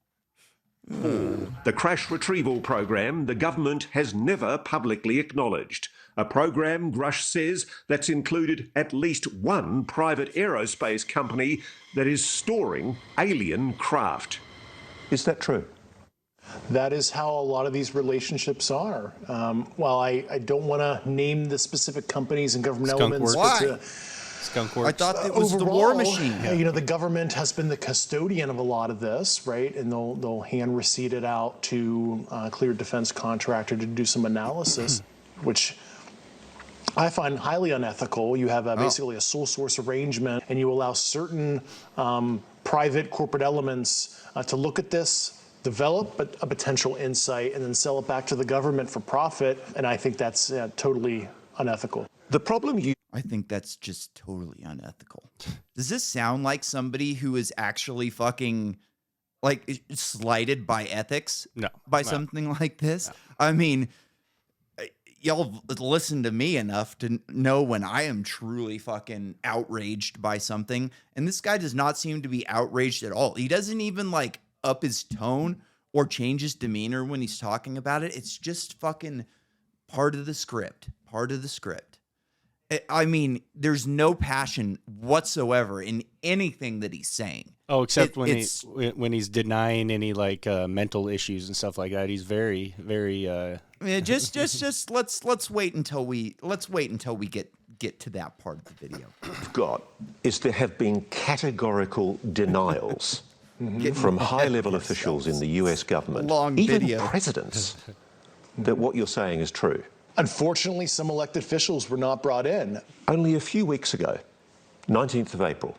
the crash retrieval program the government has never publicly acknowledged. A program, Grusch says, that's included at least one private aerospace company that is storing alien craft. Is that true? That is how a lot of these relationships are. While I don't want to name the specific companies and government Skunk elements, Works. but Why? Skunk I Works. thought it was the war overall, machine. you know, the government has been the custodian of a lot of this, right? And they'll hand receipt it out to a cleared defense contractor to do some analysis, which I find highly unethical. You have basically a sole source arrangement, and you allow certain private corporate elements to look at this, develop a potential insight, and then sell it back to the government for profit. And I think that's totally unethical. The problem you I think that's just totally unethical. Does this sound like somebody who is actually fucking like slighted by ethics? No. By No. something like this? I mean, y'all listen to me enough to know when I am truly fucking outraged by something. And this guy does not seem to be outraged at all. He doesn't even like up his tone or change his demeanor when he's talking about it. It's just fucking part of the script. Part of the script. I mean, there's no passion whatsoever in anything that he's saying. Oh, except when he's denying any like mental issues and stuff like that. He's very, very. Yeah, just let's wait until we get to that part of the video. got is there have been categorical denials from high-level officials in the US government, Long even video. presidents, that what you're saying is true. Unfortunately, some elected officials were not brought in. Only a few weeks ago, 19th of April,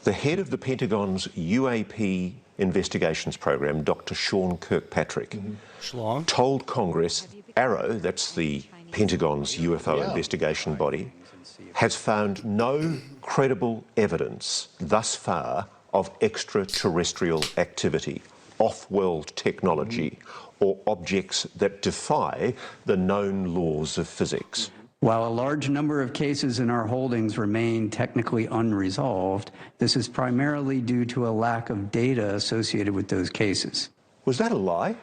the head of the Pentagon's UAP investigations program, Dr. Sean Kirkpatrick, Schlong. told Congress Arrow, that's the Pentagon's UFO investigation body, has found no credible evidence thus far of extraterrestrial activity, off-world technology, or objects that defy the known laws of physics. While a large number of cases in our holdings remain technically unresolved, this is primarily due to a lack of data associated with those cases. Was that a lie?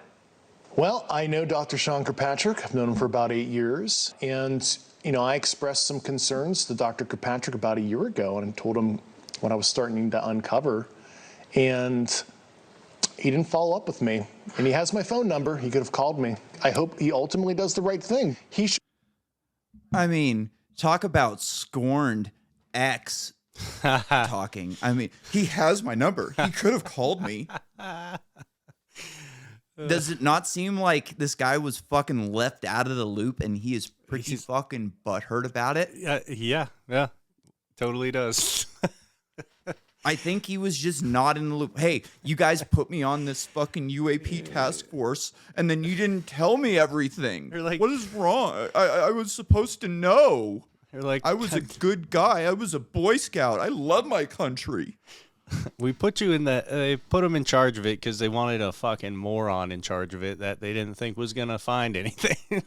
Well, I know Dr. Sean Kirkpatrick. I've known him for about 8 years. And, you know, I expressed some concerns to Dr. Kirkpatrick about a year ago and told him what I was starting to uncover. And he didn't follow up with me. And he has my phone number. He could have called me. I hope he ultimately does the right thing. He should. I mean, talk about scorned ex talking. I mean, he has my number. He could have called me. Does it not seem like this guy was fucking left out of the loop and he is pretty fucking butthurt about it? Yeah, totally does. I think he was just not in the loop. Hey, you guys put me on this fucking UAP task force, and then you didn't tell me everything. You're like, what is wrong? I was supposed to know. You're like, I was a good guy. I was a Boy Scout. I love my country. we put you in the. They put him in charge of it because they wanted a fucking moron in charge of it that they didn't think was gonna find anything.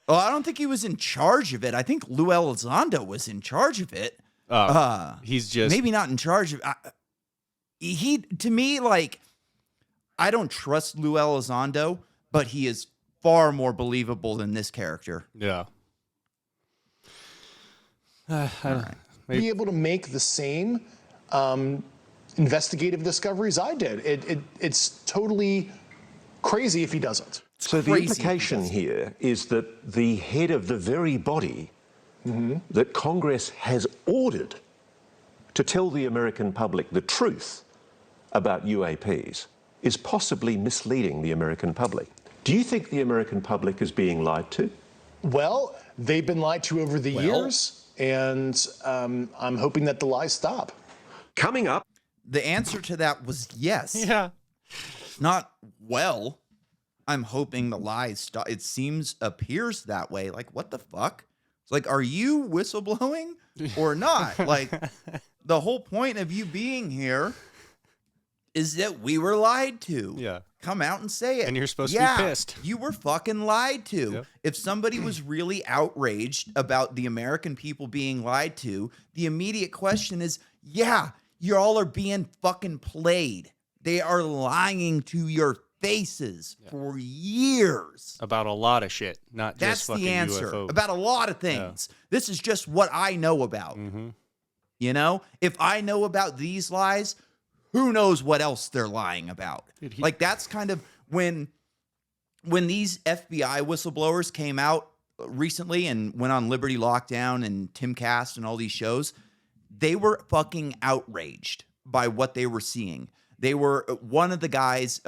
Well, I don't think he was in charge of it. I think Lou Elizondo was in charge of it. He's just maybe not in charge of. He to me like, I don't trust Lou Elizondo, but he is far more believable than this character. Yeah. Be able to make the same investigative discoveries I did. It's totally crazy if he doesn't. So the implication here is that the head of the very body that Congress has ordered to tell the American public the truth about UAPs is possibly misleading the American public. Do you think the American public is being lied to? Well, they've been lied to over the years, and I'm hoping that the lies stop. Coming up. The answer to that was yes. Yeah. Not well. I'm hoping the lies stop. It appears that way. Like, what the fuck? It's like, are you whistleblowing or not? Like, the whole point of you being here is that we were lied to. Yeah. Come out and say it. And you're supposed to be pissed. You were fucking lied to. Yep. If somebody was really outraged about the American people being lied to, the immediate question is, yeah, you all are being fucking played. They are lying to your faces for years. About a lot of shit, not That's just fucking the answer. UFOs. About a lot of things. This is just what I know about. You know, if I know about these lies, who knows what else they're lying about? Dude, like, that's kind of when these FBI whistleblowers came out recently and went on Liberty Lockdown and Timcast and all these shows, they were fucking outraged by what they were seeing. They were, one of the guys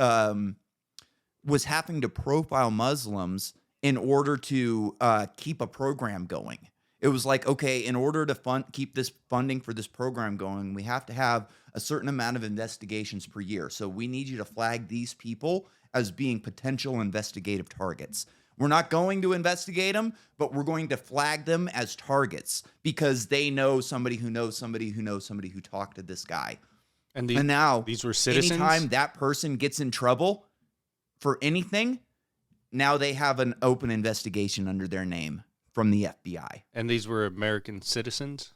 was having to profile Muslims in order to keep a program going. It was like, okay, in order to keep this funding for this program going, we have to have a certain amount of investigations per year. So we need you to flag these people as being potential investigative targets. We're not going to investigate them, but we're going to flag them as targets because they know somebody who knows somebody who knows somebody who talked to this guy. And now these were citizens. Anytime that person gets in trouble for anything, now they have an open investigation under their name from the FBI. And these were American citizens?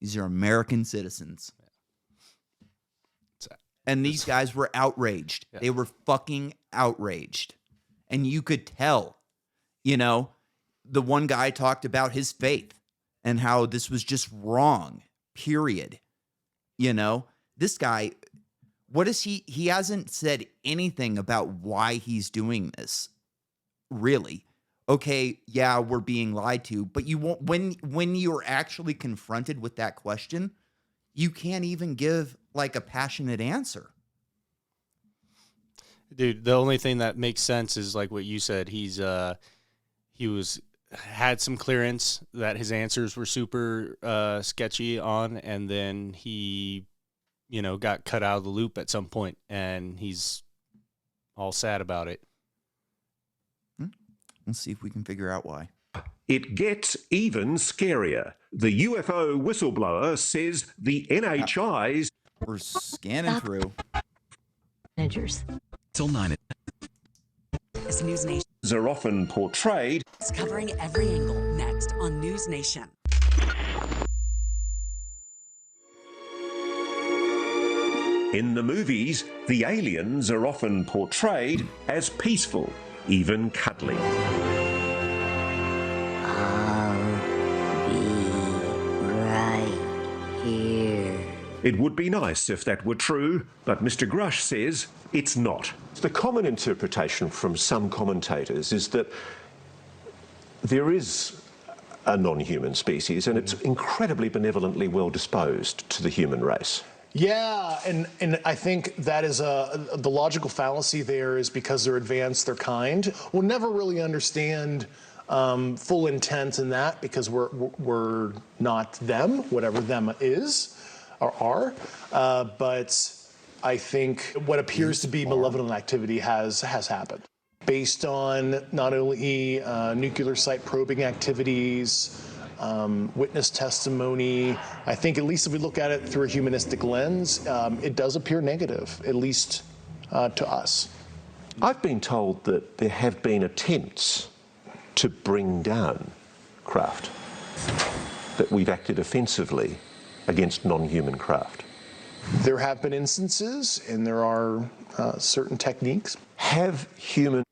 These are American citizens. And these guys were outraged. Yeah. They were fucking outraged. And you could tell, you know, the one guy talked about his faith and how this was just wrong, period. You know, this guy, what is he hasn't said anything about why he's doing this, really. Okay, yeah, we're being lied to, but you won't, when you're actually confronted with that question, you can't even give like a passionate answer. Dude, the only thing that makes sense is like what you said. He had some clearance that his answers were super sketchy on, and then he, you know, got cut out of the loop at some point, and he's all sad about it. Let's see if we can figure out why. It gets even scarier. The UFO whistleblower says the NHI's... We're scanning through. Managers. Till 9. As News Nation are often portrayed... It's covering every angle next on News Nation. In the movies, the aliens are often portrayed as peaceful, even cuddly. I'll be right here. It would be nice if that were true, but Mr. Grusch says it's not. The common interpretation from some commentators is that there is a non-human species and it's incredibly benevolently well disposed to the human race. Yeah, and I think that is the logical fallacy there is because they're advanced, they're kind. We'll never really understand full intent in that because we're not them, whatever them is or are. But I think what appears to be malevolent activity has happened based on not only nuclear site probing activities, witness testimony. I think at least if we look at it through a humanistic lens, it does appear negative, at least to us. I've been told that there have been attempts to bring down craft, that we've acted offensively against non-human craft. There have been instances, and there are certain techniques. Have human...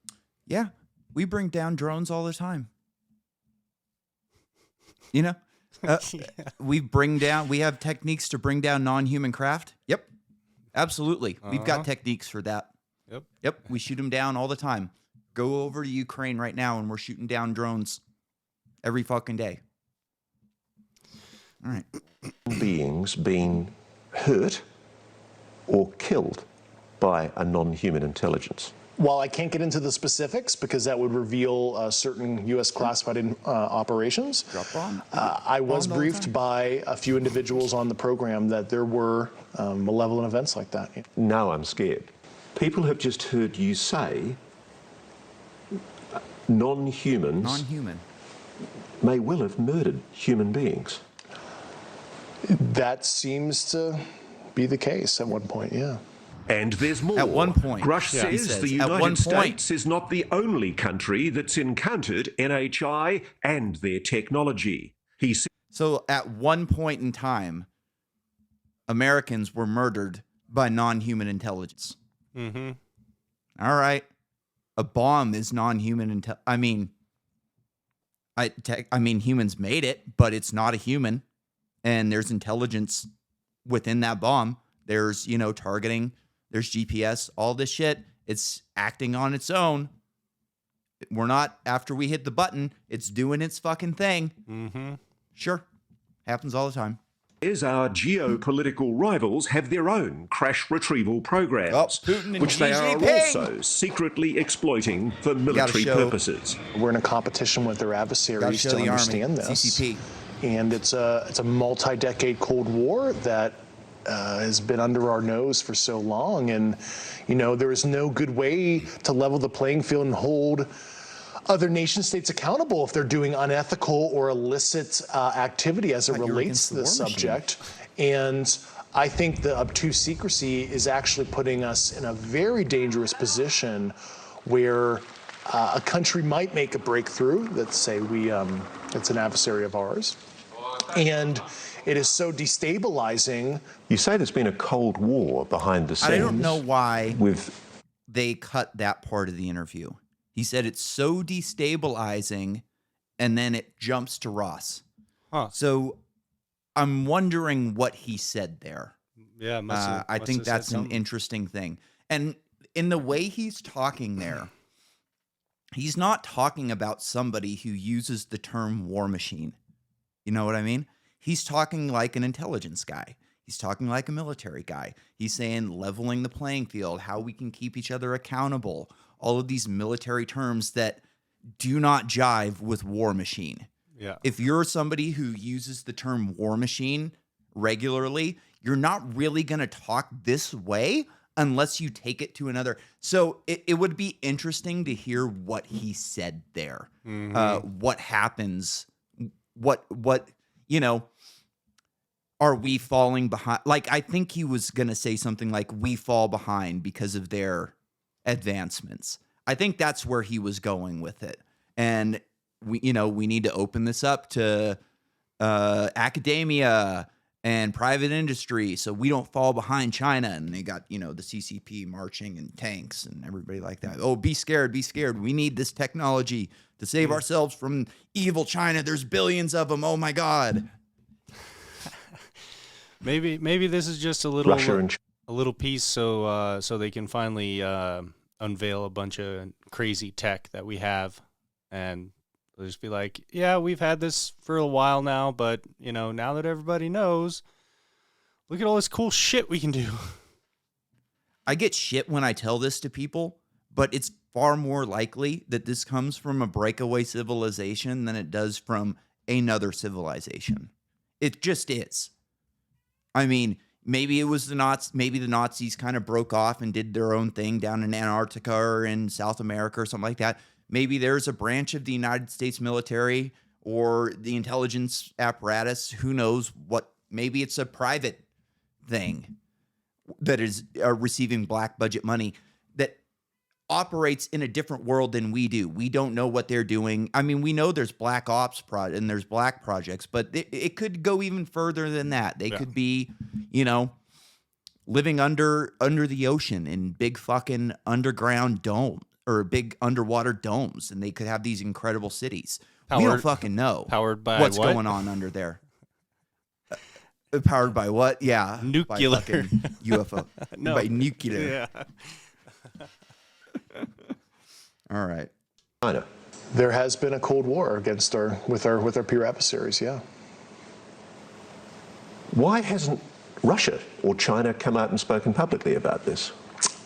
Yeah, we bring down drones all the time. You know, we have techniques to bring down non-human craft. Yep, absolutely. We've got techniques for that. Yep. We shoot them down all the time. Go over to Ukraine right now and we're shooting down drones every fucking day. All right. Beings being hurt or killed by a non-human intelligence. While I can't get into the specifics because that would reveal certain U.S. classified operations, I was briefed by a few individuals on the program that there were malevolent events like that. Now I'm scared. People have just heard you say non-humans may well have murdered human beings. That seems to be the case at one point, yeah. And there's more. At one point. Grusch says the United States is not the only country that's encountered NHI and their technology. So at one point in time, Americans were murdered by non-human intelligence. Mm-hmm. All right. A bomb is non-human I mean, humans made it, but it's not a human. And there's intelligence within that bomb. There's, targeting. There's GPS, all this shit. It's acting on its own. We're not, after we hit the button, it's doing its fucking thing. Mm-hmm. Sure. Happens all the time. Is our geopolitical rivals have their own crash retrieval programs, Putin and which they are Xi Jinping. also secretly exploiting for military purposes. We're in a competition with their adversaries to understand this. CCP. And it's a multi-decade Cold War that has been under our nose for so long. And, you know, there is no good way to level the playing field and hold other nation states accountable if they're doing unethical or illicit activity as it relates to this subject. And I think the obtuse secrecy is actually putting us in a very dangerous position where a country might make a breakthrough. Let's say it's an adversary of ours. And it is so destabilizing. You say there's been a Cold War behind the scenes. I don't know why they cut that part of the interview. He said it's so destabilizing, and then it jumps to Ross. Huh. So I'm wondering what he said there. Yeah, I think that's an interesting thing. And in the way he's talking there, he's not talking about somebody who uses the term war machine. You know what I mean? He's talking like an intelligence guy. He's talking like a military guy. He's saying leveling the playing field, how we can keep each other accountable, all of these military terms that do not jive with war machine. Yeah. If you're somebody who uses the term war machine regularly, you're not really going to talk this way unless you take it to another. So it would be interesting to hear what he said there. What happens, what, you know, are we falling behind? Like, I think he was going to say something like, we fall behind because of their advancements. I think that's where he was going with it. And we need to open this up to academia and private industry so we don't fall behind China. And they got, the CCP marching and tanks and everybody like that. Oh, be scared, be scared. We need this technology to save ourselves from evil China. There's billions of them. Oh my God. Maybe this is just a little piece so they can finally unveil a bunch of crazy tech that we have, and they'll just be like, yeah, we've had this for a while now, but now that everybody knows, look at all this cool shit we can do. I get shit when I tell this to people, but it's far more likely that this comes from a breakaway civilization than it does from another civilization. It just is. I mean, maybe it was the Nazis kind of broke off and did their own thing down in Antarctica or in South America or something like that. Maybe there's a branch of the United States military or the intelligence apparatus. Who knows what? Maybe it's a private thing that is receiving black budget money that operates in a different world than we do. We don't know what they're doing. I mean, we know there's black ops and there's black projects, but it could go even further than that. They could be, living under the ocean in big fucking underground dome or big underwater domes, and they could have these incredible cities. We don't fucking know powered by what's what? going on under there. Powered by what? Yeah, nuclear. By fucking UFO. No. By nuclear. Yeah. All right. China. There has been a Cold War with our peer adversaries, yeah. Why hasn't Russia or China come out and spoken publicly about this?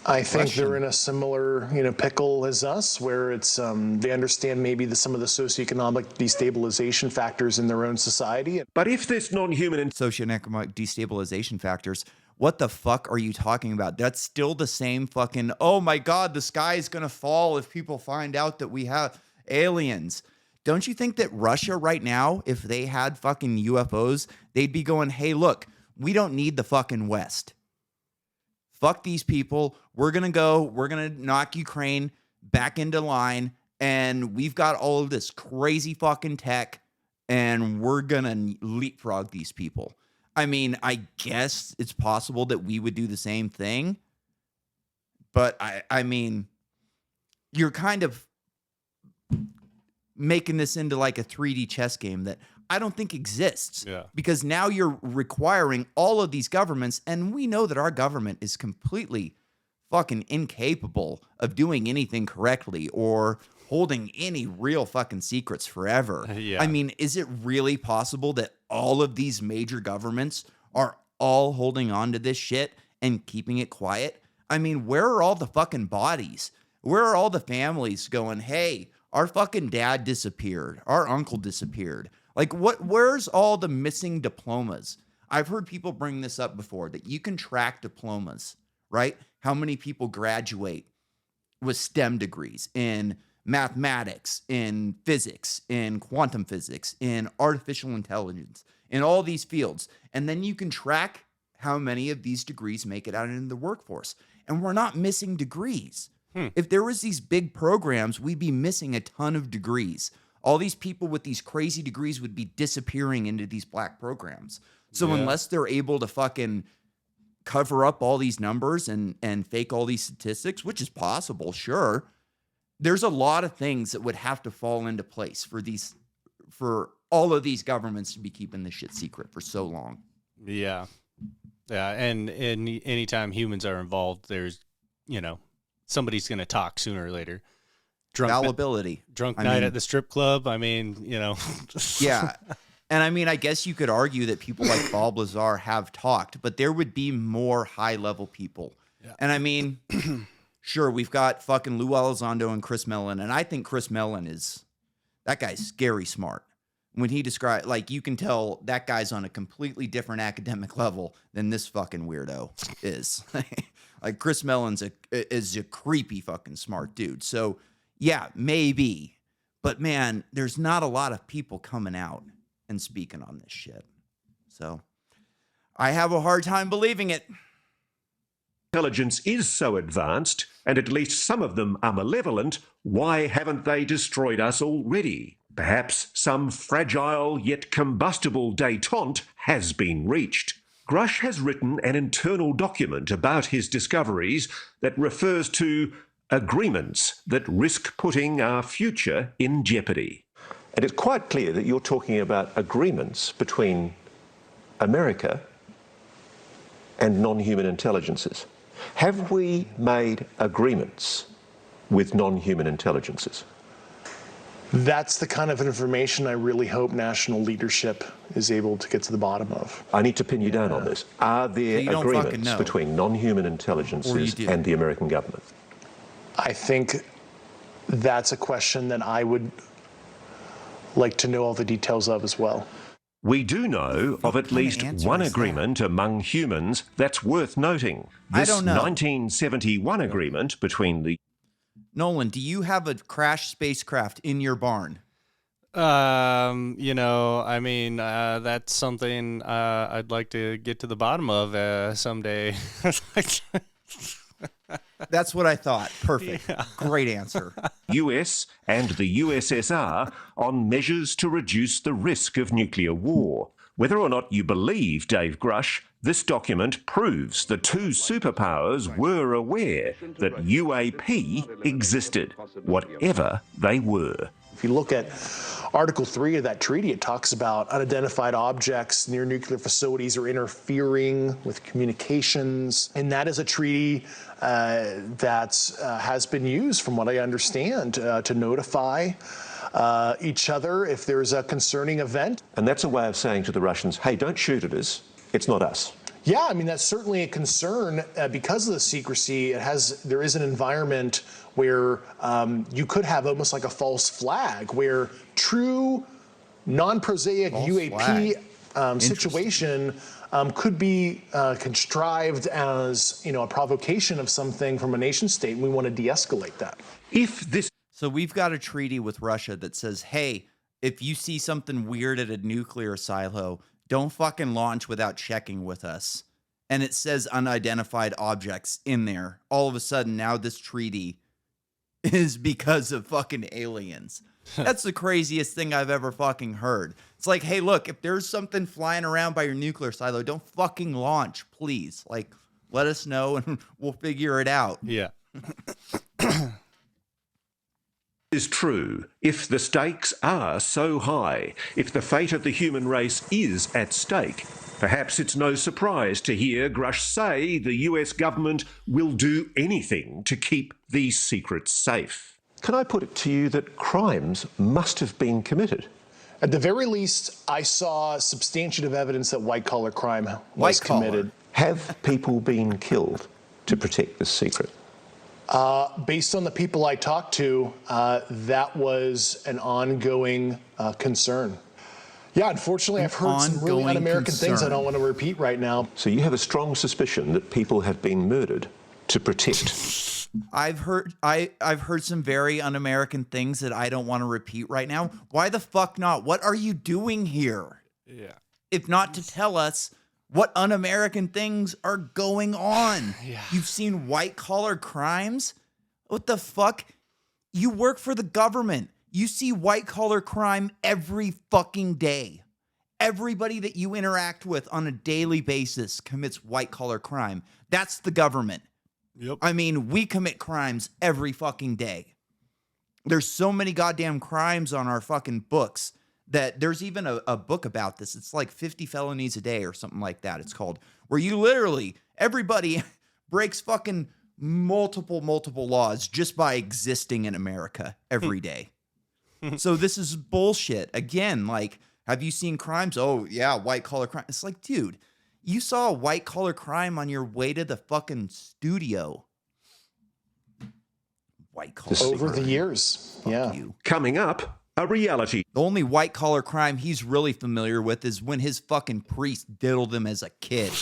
I think they're in a similar, pickle as us, where it's they understand maybe some of the socioeconomic destabilization factors in their own society. But if this non-human and socioeconomic destabilization factors, what the fuck are you talking about? That's still the same fucking, oh my God, the sky is going to fall if people find out that we have aliens. Don't you think that Russia right now, if they had fucking UFOs, they'd be going, hey, look, we don't need the fucking West. Fuck these people. We're going to knock Ukraine back into line, and we've got all of this crazy fucking tech, and we're going to leapfrog these people. I mean, I guess it's possible that we would do the same thing, but I mean, you're kind of making this into like a 3D chess game that I don't think exists. Yeah. Because now you're requiring all of these governments, and we know that our government is completely fucking incapable of doing anything correctly or holding any real fucking secrets forever. Yeah. I mean, is it really possible that all of these major governments are all holding on to this shit and keeping it quiet? I mean, where are all the fucking bodies? Where are all the families going, hey, our fucking dad disappeared. Our uncle disappeared. Like, where's all the missing diplomas? I've heard people bring this up before, that you can track diplomas, right? How many people graduate with STEM degrees in mathematics, in physics, in quantum physics, in artificial intelligence, in all these fields. And then you can track how many of these degrees make it out into the workforce. And we're not missing degrees. If there was these big programs, we'd be missing a ton of degrees. All these people with these crazy degrees would be disappearing into these black programs. So unless they're able to fucking cover up all these numbers and fake all these statistics, which is possible, sure, there's a lot of things that would have to fall into place for all of these governments to be keeping this shit secret for so long. Yeah. Yeah. And anytime humans are involved, there's, somebody's going to talk sooner or later. Fallibility. Drunk night at the strip club. I mean, Yeah. And I mean, I guess you could argue that people like Bob Lazar have talked, but there would be more high-level people. Yeah. And I mean, sure, we've got fucking Lou Elizondo and Chris Mellon, and I think Chris Mellon that guy's scary smart. When he describes, like, you can tell that guy's on a completely different academic level than this fucking weirdo is. Like, Chris Mellon's is a creepy fucking smart dude. So, yeah, maybe. But, man, there's not a lot of people coming out and speaking on this shit. So, I have a hard time believing it. Intelligence is so advanced, and at least some of them are malevolent, why haven't they destroyed us already? Perhaps some fragile yet combustible détente has been reached. Grusch has written an internal document about his discoveries that refers to agreements that risk putting our future in jeopardy. And it's quite clear that you're talking about agreements between America and non-human intelligences. Have we made agreements with non-human intelligences? That's the kind of information I really hope national leadership is able to get to the bottom of. I need to pin you down on this. Are there agreements between non-human intelligences and the American government? I think that's a question that I would like to know all the details of as well. We do know of at least one agreement among humans that's worth noting. This 1971 agreement between the... Nolan, do you have a crashed spacecraft in your barn? I mean, that's something I'd like to get to the bottom of someday. That's what I thought. Perfect. Yeah. Great answer. US and the USSR on measures to reduce the risk of nuclear war. Whether or not you believe Dave Grusch, this document proves the two superpowers were aware that UAP existed, whatever they were. If you look at Article 3 of that treaty, it talks about unidentified objects near nuclear facilities or interfering with communications. And that is a treaty that has been used, from what I understand, to notify each other if there's a concerning event. And that's a way of saying to the Russians, hey, don't shoot at us. It's not us. Yeah, I mean, that's certainly a concern because of the secrecy. There is an environment where you could have almost like a false flag, where true non-prosaic UAP situation could be contrived as, a provocation of something from a nation state, and we want to de-escalate that. So we've got a treaty with Russia that says, hey, if you see something weird at a nuclear silo, don't fucking launch without checking with us. And it says unidentified objects in there. All of a sudden, now this treaty is because of fucking aliens. That's the craziest thing I've ever fucking heard. It's like, hey, look, if there's something flying around by your nuclear silo, don't fucking launch, please. Like, let us know and we'll figure it out. Yeah. Is true, if the stakes are so high, if the fate of the human race is at stake, perhaps it's no surprise to hear Grusch say the US government will do anything to keep these secrets safe. Can I put it to you that crimes must have been committed? At the very least, I saw substantiative evidence that white-collar crime was committed. Have people been killed to protect this secret? Based on the people I talked to, that was an ongoing concern. Yeah, unfortunately, I've heard some really un-American things I don't want to repeat right now. So you have a strong suspicion that people have been murdered to protect. I've heard some very un-American things that I don't want to repeat right now. Why the fuck not? What are you doing here? Yeah. If not to tell us what un-American things are going on. Yeah. You've seen white-collar crimes? What the fuck? You work for the government. You see white-collar crime every fucking day. Everybody that you interact with on a daily basis commits white-collar crime. That's the government. Yep. I mean, we commit crimes every fucking day. There's so many goddamn crimes on our fucking books that there's even a book about this. It's like 50 felonies a day or something like that. It's called, where you literally, everybody breaks fucking multiple laws just by existing in America every day. So this is bullshit. Again, like, have you seen crimes? Oh, yeah, white-collar crime. It's like, dude, you saw a white-collar crime on your way to the fucking studio. White-collar Over the years, yeah. you. Coming up, a reality The only white-collar crime he's really familiar with is when his fucking priest diddled him as a kid.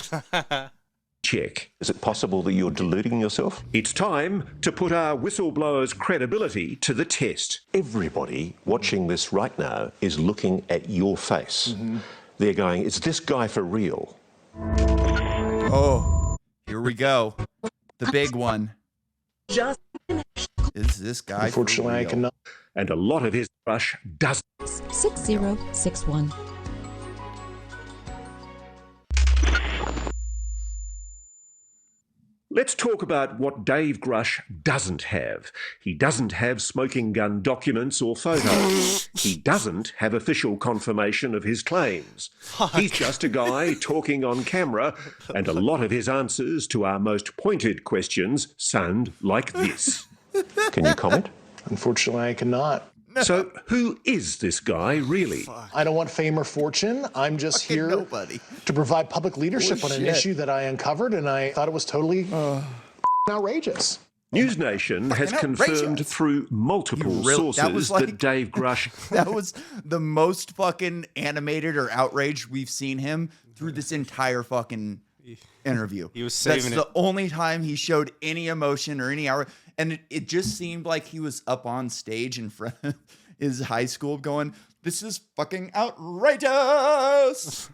check. Is it possible that you're deluding yourself? It's time to put our whistleblower's credibility to the test. Everybody watching this right now is looking at your face. They're going, is this guy for real? Oh, here we go. The big one. Is this guy Unfortunately, for I real? cannot. And a lot of his brush does. 6061. Let's talk about what Dave Grusch doesn't have. He doesn't have smoking gun documents or photos. He doesn't have official confirmation of his claims. He's just a guy talking on camera, and a lot of his answers to our most pointed questions sound like this. Can you comment? Unfortunately, I cannot. So, who is this guy really? I don't want fame or fortune. I'm just here nobody. to provide public leadership on an issue that I uncovered, and I thought it was totally outrageous. News Nation has confirmed outrageous. through multiple sources that was like- Dave Grusch That was the most fucking animated or outraged we've seen him through this entire fucking interview. He was saving That's the only time he showed any emotion or any hour. And it just seemed like he was up on stage in front of his high school going, this is fucking outrageous.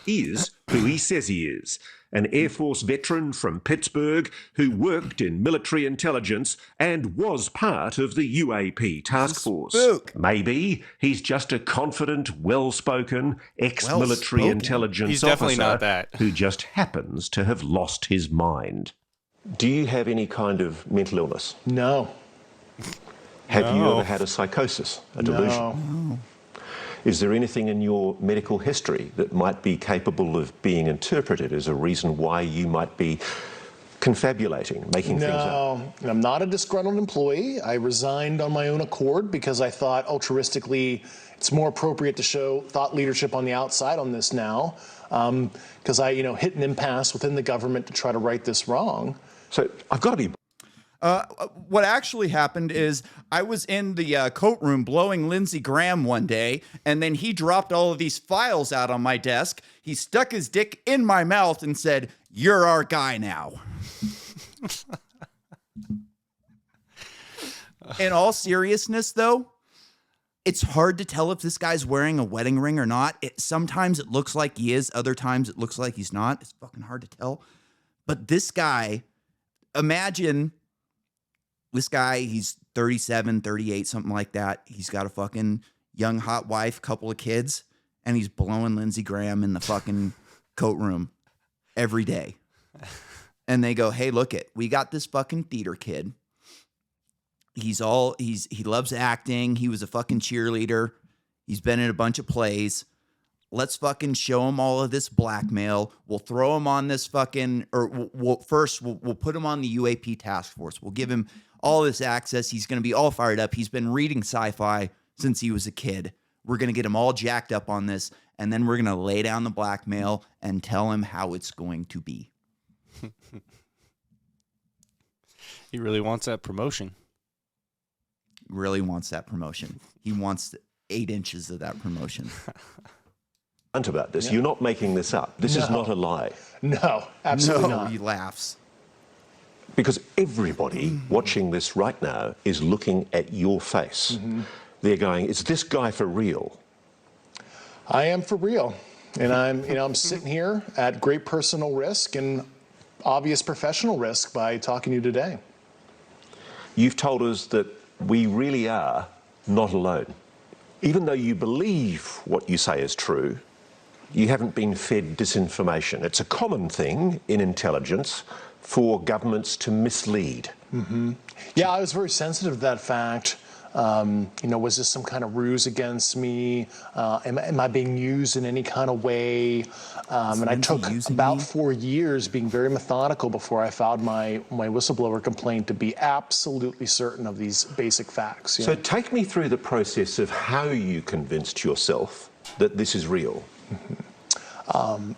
is who he says he is. An Air Force veteran from Pittsburgh who worked in military intelligence and was part of the UAP task force. Spook. Maybe he's just a confident, well-spoken, ex-military Well-spoken. intelligence He's officer definitely not that. who just happens to have lost his mind. Do you have any kind of mental illness? No. Have you No. ever had a psychosis, a delusion? No. Is there anything in your medical history that might be capable of being interpreted as a reason why you might be confabulating, making things up? No, I'm not a disgruntled employee. I resigned on my own accord because I thought altruistically it's more appropriate to show thought leadership on the outside on this now, because I, hit an impasse within the government to try to right this wrong. So I've got to be... What actually happened is I was in the coat room blowing Lindsey Graham one day, and then he dropped all of these files out on my desk. He stuck his dick in my mouth and said, "You're our guy now." In all seriousness, though, it's hard to tell if this guy's wearing a wedding ring or not. Sometimes it looks like he is. Other times it looks like he's not. It's fucking hard to tell. But this guy, imagine... This guy, he's 37, 38, something like that. He's got a fucking young, hot wife, couple of kids, and he's blowing Lindsey Graham in the fucking coat room every day. And they go, hey, look it, we got this fucking theater kid. he loves acting. He was a fucking cheerleader. He's been in a bunch of plays. Let's fucking show him all of this blackmail. We'll throw him on this fucking, or we'll put him on the UAP task force. We'll give him all this access. He's going to be all fired up. He's been reading sci-fi since he was a kid. We're going to get him all jacked up on this, and then we're going to lay down the blackmail and tell him how it's going to be. He really wants that promotion. Really wants that promotion. He wants 8 inches of that promotion. About this. You're not making this up. This is not a lie. No, absolutely not. He laughs. Because everybody watching this right now is looking at your face. They're going, is this guy for real? I am for real. And I'm sitting here at great personal risk and obvious professional risk by talking to you today. You've told us that we really are not alone. Even though you believe what you say is true, you haven't been fed disinformation. It's a common thing in intelligence for governments to mislead. Yeah, I was very sensitive to that fact. Was this some kind of ruse against me? Am I being used in any kind of way? And I took about 4 years being very methodical before I filed my whistleblower complaint to be absolutely certain of these basic facts. So take me through the process of how you convinced yourself that this is real.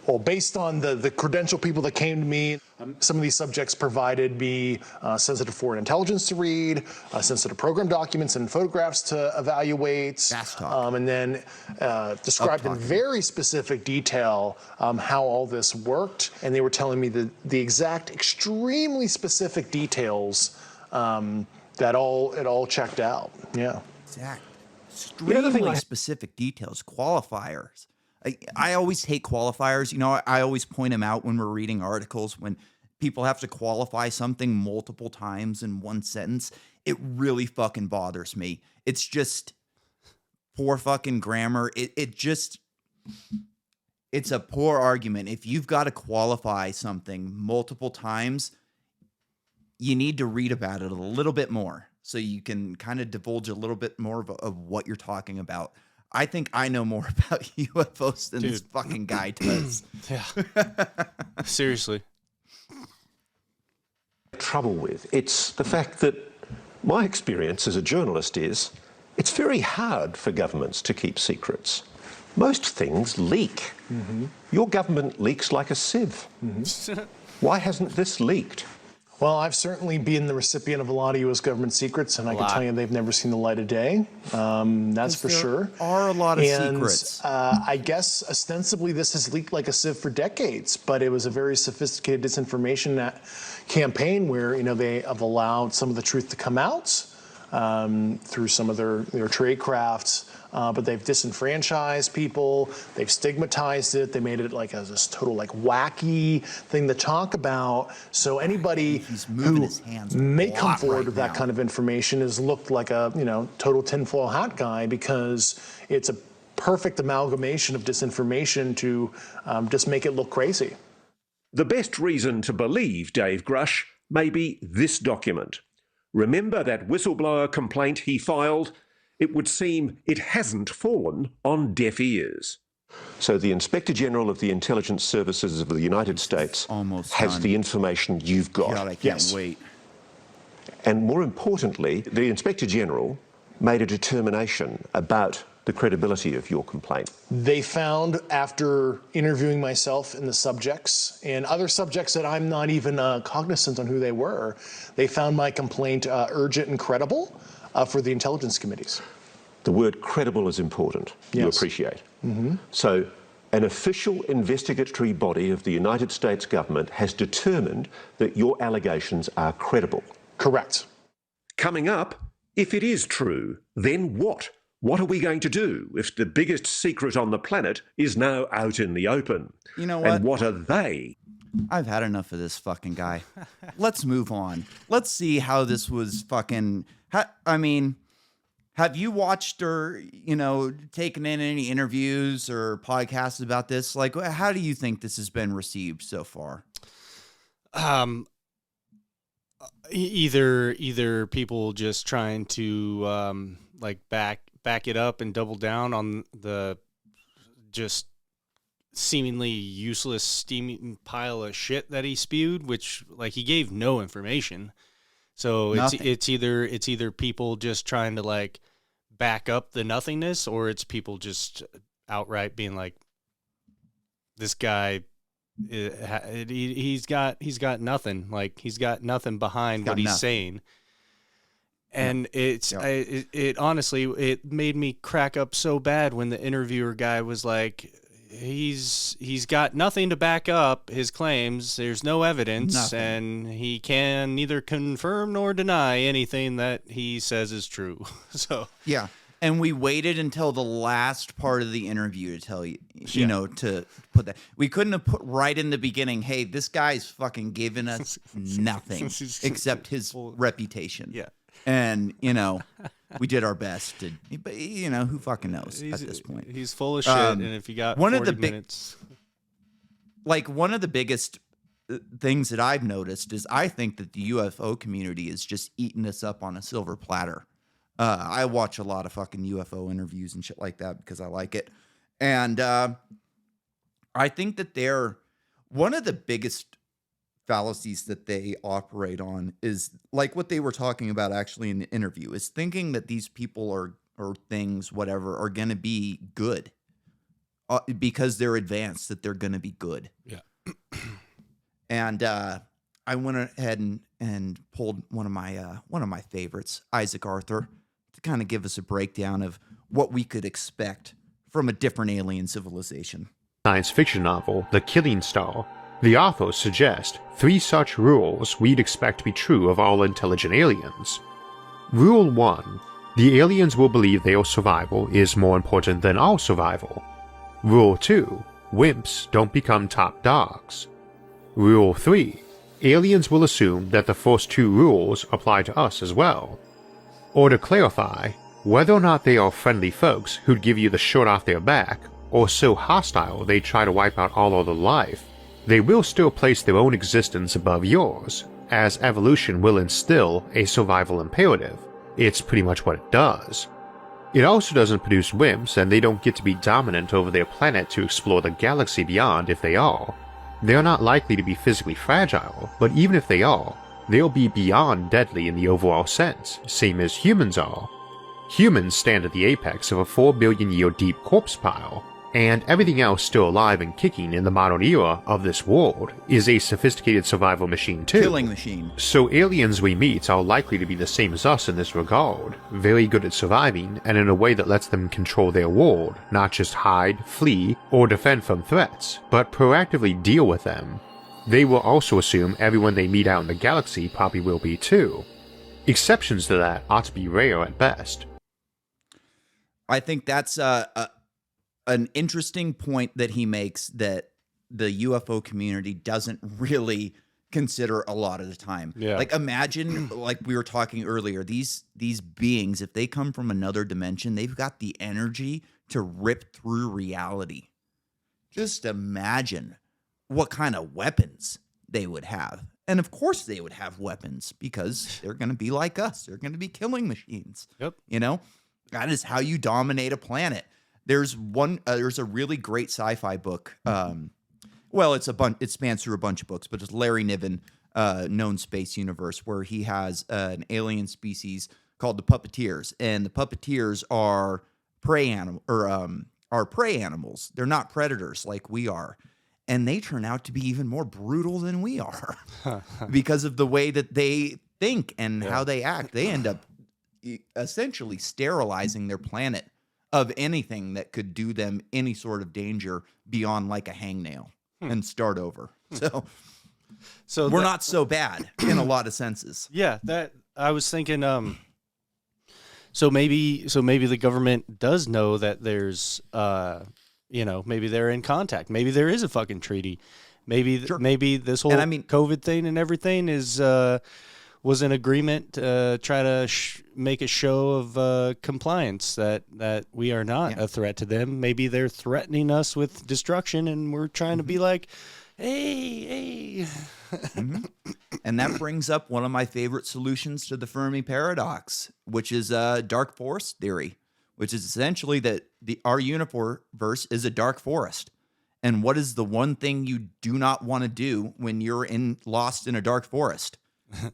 Well, based on the credential people that came to me, some of these subjects provided me sensitive foreign intelligence to read, sensitive program documents and photographs to evaluate, and then described in very specific detail how all this worked. And they were telling me the exact, extremely specific details that it all checked out. Yeah. Exact. Extremely specific details, qualifiers. I always hate qualifiers. I always point them out when we're reading articles. When people have to qualify something multiple times in one sentence, it really fucking bothers me. It's just poor fucking grammar. It's a poor argument. If you've got to qualify something multiple times, you need to read about it a little bit more so you can kind of divulge a little bit more of what you're talking about. I think I know more about UFOs than this fucking guy does. Yeah. Seriously. Trouble with it's the fact that my experience as a journalist is it's very hard for governments to keep secrets. Most things leak. Your government leaks like a sieve. Why hasn't this leaked? Well, I've certainly been the recipient of a lot of U.S. government secrets, and I can tell you they've never seen the light of day. That's for sure. There are a lot of secrets. I guess ostensibly this has leaked like a sieve for decades, but it was a very sophisticated disinformation campaign where they have allowed some of the truth to come out through some of their trade crafts. But they've disenfranchised people. They've stigmatized it. They made it like this total wacky thing to talk about. So anybody who may come forward with that kind of information is looked like a total tinfoil hat guy because it's a perfect amalgamation of disinformation to just make it look crazy. The best reason to believe Dave Grusch may be this document. Remember that whistleblower complaint he filed? It would seem it hasn't fallen on deaf ears. So the Inspector General of the Intelligence Services of the United States has the information you've got. God, I can't wait. And more importantly, the Inspector General made a determination about the credibility of your complaint. They found, after interviewing myself and the subjects and other subjects that I'm not even cognizant on who they were, they found my complaint urgent and credible. For the intelligence committees. The word credible is important, you appreciate. So an official investigatory body of the United States government has determined that your allegations are credible. Correct. Coming up, if it is true, then what? What are we going to do if the biggest secret on the planet is now out in the open? You know what? And what are they? I've had enough of this fucking guy. Let's move on. Let's see how this was fucking... have you watched or, taken in any interviews or podcasts about this? Like, how do you think this has been received so far? Either people just trying to like back it up and double down on the just seemingly useless steaming pile of shit that he spewed, which like he gave no information. So it's either people just trying to like back up the nothingness, or it's people just outright being like, this guy, he's got nothing. Like he's got nothing behind what he's saying. And it honestly, it made me crack up so bad when the interviewer guy was like, he's got nothing to back up his claims. There's no evidence, and he can neither confirm nor deny anything that he says is true. So yeah. And we waited until the last part of the interview to tell you, to put that. We couldn't have put right in the beginning, hey, this guy's fucking giving us nothing except his reputation. Yeah. And, we did our best to, but, who fucking knows at this point. He's full of shit, and if you got 40 minutes. Like, one of the biggest things that I've noticed is I think that the UFO community is just eating us up on a silver platter. I watch a lot of fucking UFO interviews and shit like that because I like it. And I think that they're one of the biggest fallacies that they operate on is like what they were talking about actually in the interview is thinking that these people or things, whatever, are going to be good because they're advanced, that they're going to be good. Yeah. And I went ahead and pulled one of my favorites, Isaac Arthur, to kind of give us a breakdown of what we could expect from a different alien civilization. Science fiction novel, The Killing Star, the authors suggest 3 such rules we'd expect to be true of all intelligent aliens. Rule 1. The aliens will believe their survival is more important than our survival. Rule 2. Wimps don't become top dogs. Rule 3. Aliens will assume that the first 2 rules apply to us as well. Or to clarify, whether or not they are friendly folks who'd give you the shirt off their back, or so hostile they try to wipe out all other life, they will still place their own existence above yours, as evolution will instill a survival imperative. It's pretty much what it does. It also doesn't produce wimps, and they don't get to be dominant over their planet to explore the galaxy beyond if they are. They're not likely to be physically fragile, but even if they are, they'll be beyond deadly in the overall sense, same as humans are. Humans stand at the apex of a 4 billion year deep corpse pile, and everything else still alive and kicking in the modern era of this world is a sophisticated survival machine too. Killing machine. So aliens we meet are likely to be the same as us in this regard, very good at surviving and in a way that lets them control their world, not just hide, flee, or defend from threats, but proactively deal with them. They will also assume everyone they meet out in the galaxy probably will be too. Exceptions to that ought to be rare at best. I think that's an interesting point that he makes that the UFO community doesn't really consider a lot of the time. Yeah. Like imagine, like we were talking earlier, these beings, if they come from another dimension, they've got the energy to rip through reality. Just imagine what kind of weapons they would have. And of course they would have weapons because they're going to be like us. They're going to be killing machines. Yep. That is how you dominate a planet. There's a really great sci-fi book. It spans through a bunch of books, but it's Larry Niven, Known Space Universe, where he has an alien species called the puppeteers, and the puppeteers are prey animals. They're not predators like we are, and they turn out to be even more brutal than we are because of the way that they think and how they act. They end up essentially sterilizing their planet of anything that could do them any sort of danger beyond like a hangnail and start over. So we're not so bad in a lot of senses. Yeah, that I was thinking. So maybe the government does know that there's, maybe they're in contact. Maybe there is a fucking treaty. Maybe this whole COVID thing and everything was an agreement to try to make a show of compliance that we are not a threat to them. Maybe they're threatening us with destruction, and we're trying to be like, hey. And that brings up one of my favorite solutions to the Fermi paradox, which is dark forest theory, which is essentially that our universe is a dark forest. And what is the one thing you do not want to do when you're lost in a dark forest?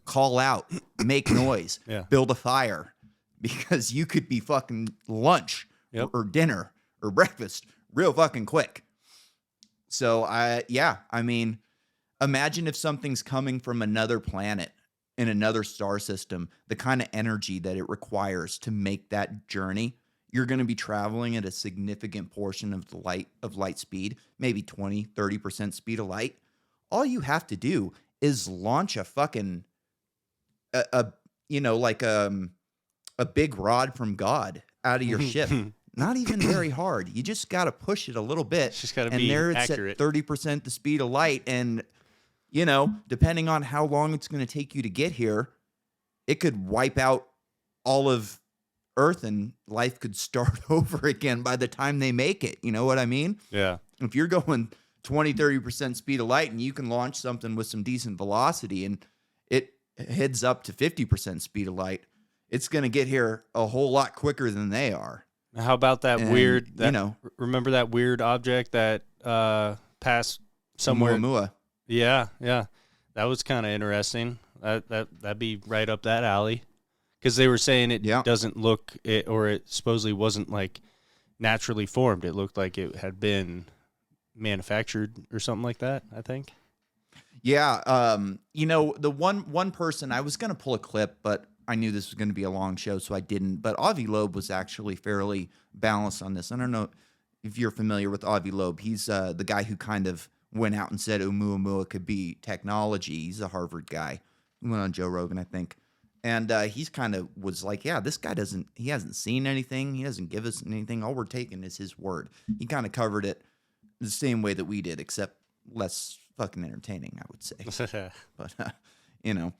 Call out, make noise, build a fire, because you could be fucking lunch or dinner or breakfast real fucking quick. So I mean, imagine if something's coming from another planet in another star system, the kind of energy that it requires to make that journey. You're going to be traveling at a significant portion of the light speed, maybe 20, 30% speed of light. All you have to do is launch a fucking, a big rod from God out of your ship. Not even very hard. You just got to push it a little bit. It's just got to and be there it's accurate. at 30% the speed of light. And, you know, depending on how long it's going to take you to get here, it could wipe out all of Earth and life could start over again by the time they make it. You know what I mean? Yeah. If you're going 20, 30% speed of light and you can launch something with some decent velocity and it heads up to 50% speed of light, it's going to get here a whole lot quicker than they are. How about that weird, remember that weird object that passed somewhere? Oumuamua. Yeah. That was kind of interesting. That'd be right up that alley. Because they were saying it doesn't look, or it supposedly wasn't like naturally formed. It looked like it had been manufactured or something like that, I think. Yeah. You know, the one person, I was going to pull a clip, but I knew this was going to be a long show, so I didn't. But Avi Loeb was actually fairly balanced on this. I don't know if you're familiar with Avi Loeb. He's the guy who kind of went out and said Oumuamua could be technology. He's a Harvard guy. He went on Joe Rogan, I think. And he's kind of was like, yeah, this guy he hasn't seen anything. He doesn't give us anything. All we're taking is his word. He kind of covered it the same way that we did, except less fucking entertaining, I would say. But, you know,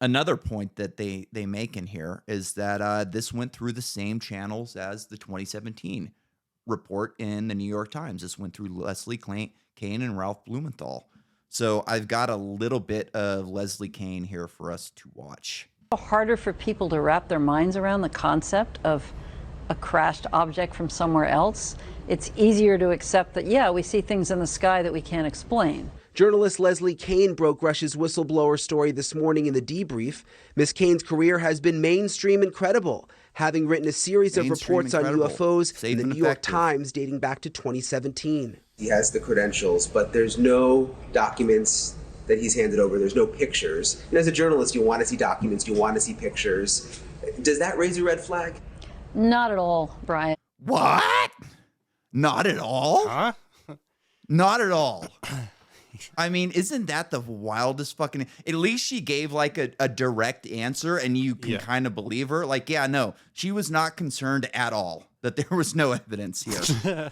another point that they make in here is that this went through the same channels as the 2017 report in the New York Times. This went through Leslie Kane and Ralph Blumenthal. So I've got a little bit of Leslie Kane here for us to watch. Harder for people to wrap their minds around the concept of a crashed object from somewhere else. It's easier to accept that, yeah, we see things in the sky that we can't explain. Journalist Leslie Kane broke Grusch's whistleblower story this morning in the debrief. Ms. Kane's career has been mainstream and credible, having written a series of reports on UFOs in the New York Times dating back to 2017. He has the credentials, but there's no documents that he's handed over. There's no pictures. And as a journalist, you want to see documents, you want to see pictures. Does that raise a red flag? Not at all, Brian. What? Not at all? Huh? Not at all. I mean, isn't that the wildest fucking... At least she gave like a direct answer and you can kind of believe her. Like, yeah, no, she was not concerned at all that there was no evidence here.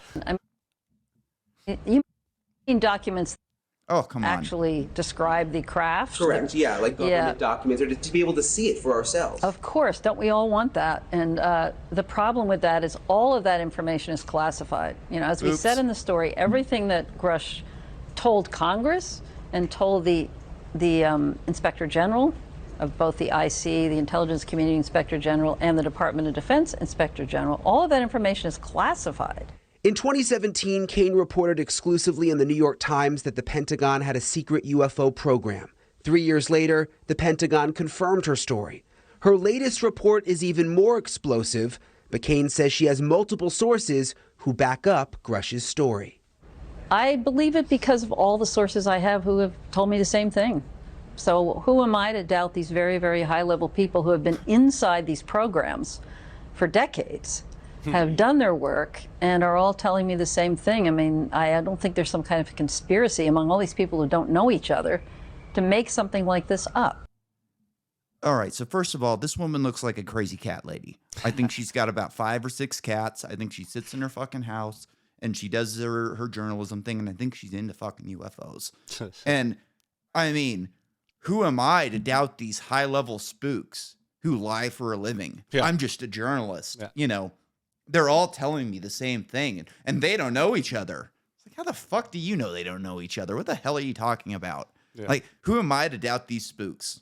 You mean documents come on. actually describe the craft? Correct, yeah, like government documents, or to be able to see it for ourselves. Of course, don't we all want that? And the problem with that is all of that information is classified. You know, as we said in the story, everything that Grusch told Congress and told the Inspector General of both the IC, the Intelligence Community Inspector General, and the Department of Defense Inspector General, all of that information is classified. In 2017, Kane reported exclusively in the New York Times that the Pentagon had a secret UFO program. 3 years later, the Pentagon confirmed her story. Her latest report is even more explosive, but Kane says she has multiple sources who back up Grusch's story. I believe it because of all the sources I have who have told me the same thing. So who am I to doubt these very, very high-level people who have been inside these programs for decades, have done their work, and are all telling me the same thing? I mean, I don't think there's some kind of conspiracy among all these people who don't know each other to make something like this up. All right, so first of all, this woman looks like a crazy cat lady. I think she's got about 5 or 6 cats. I think she sits in her fucking house and she does her journalism thing, and I think she's into fucking UFOs. And, I mean, who am I to doubt these high-level spooks who lie for a living? Yeah. I'm just a journalist, you know. They're all telling me the same thing, and they don't know each other. It's like, how the fuck do you know they don't know each other? What the hell are you talking about? Yeah. Like, who am I to doubt these spooks?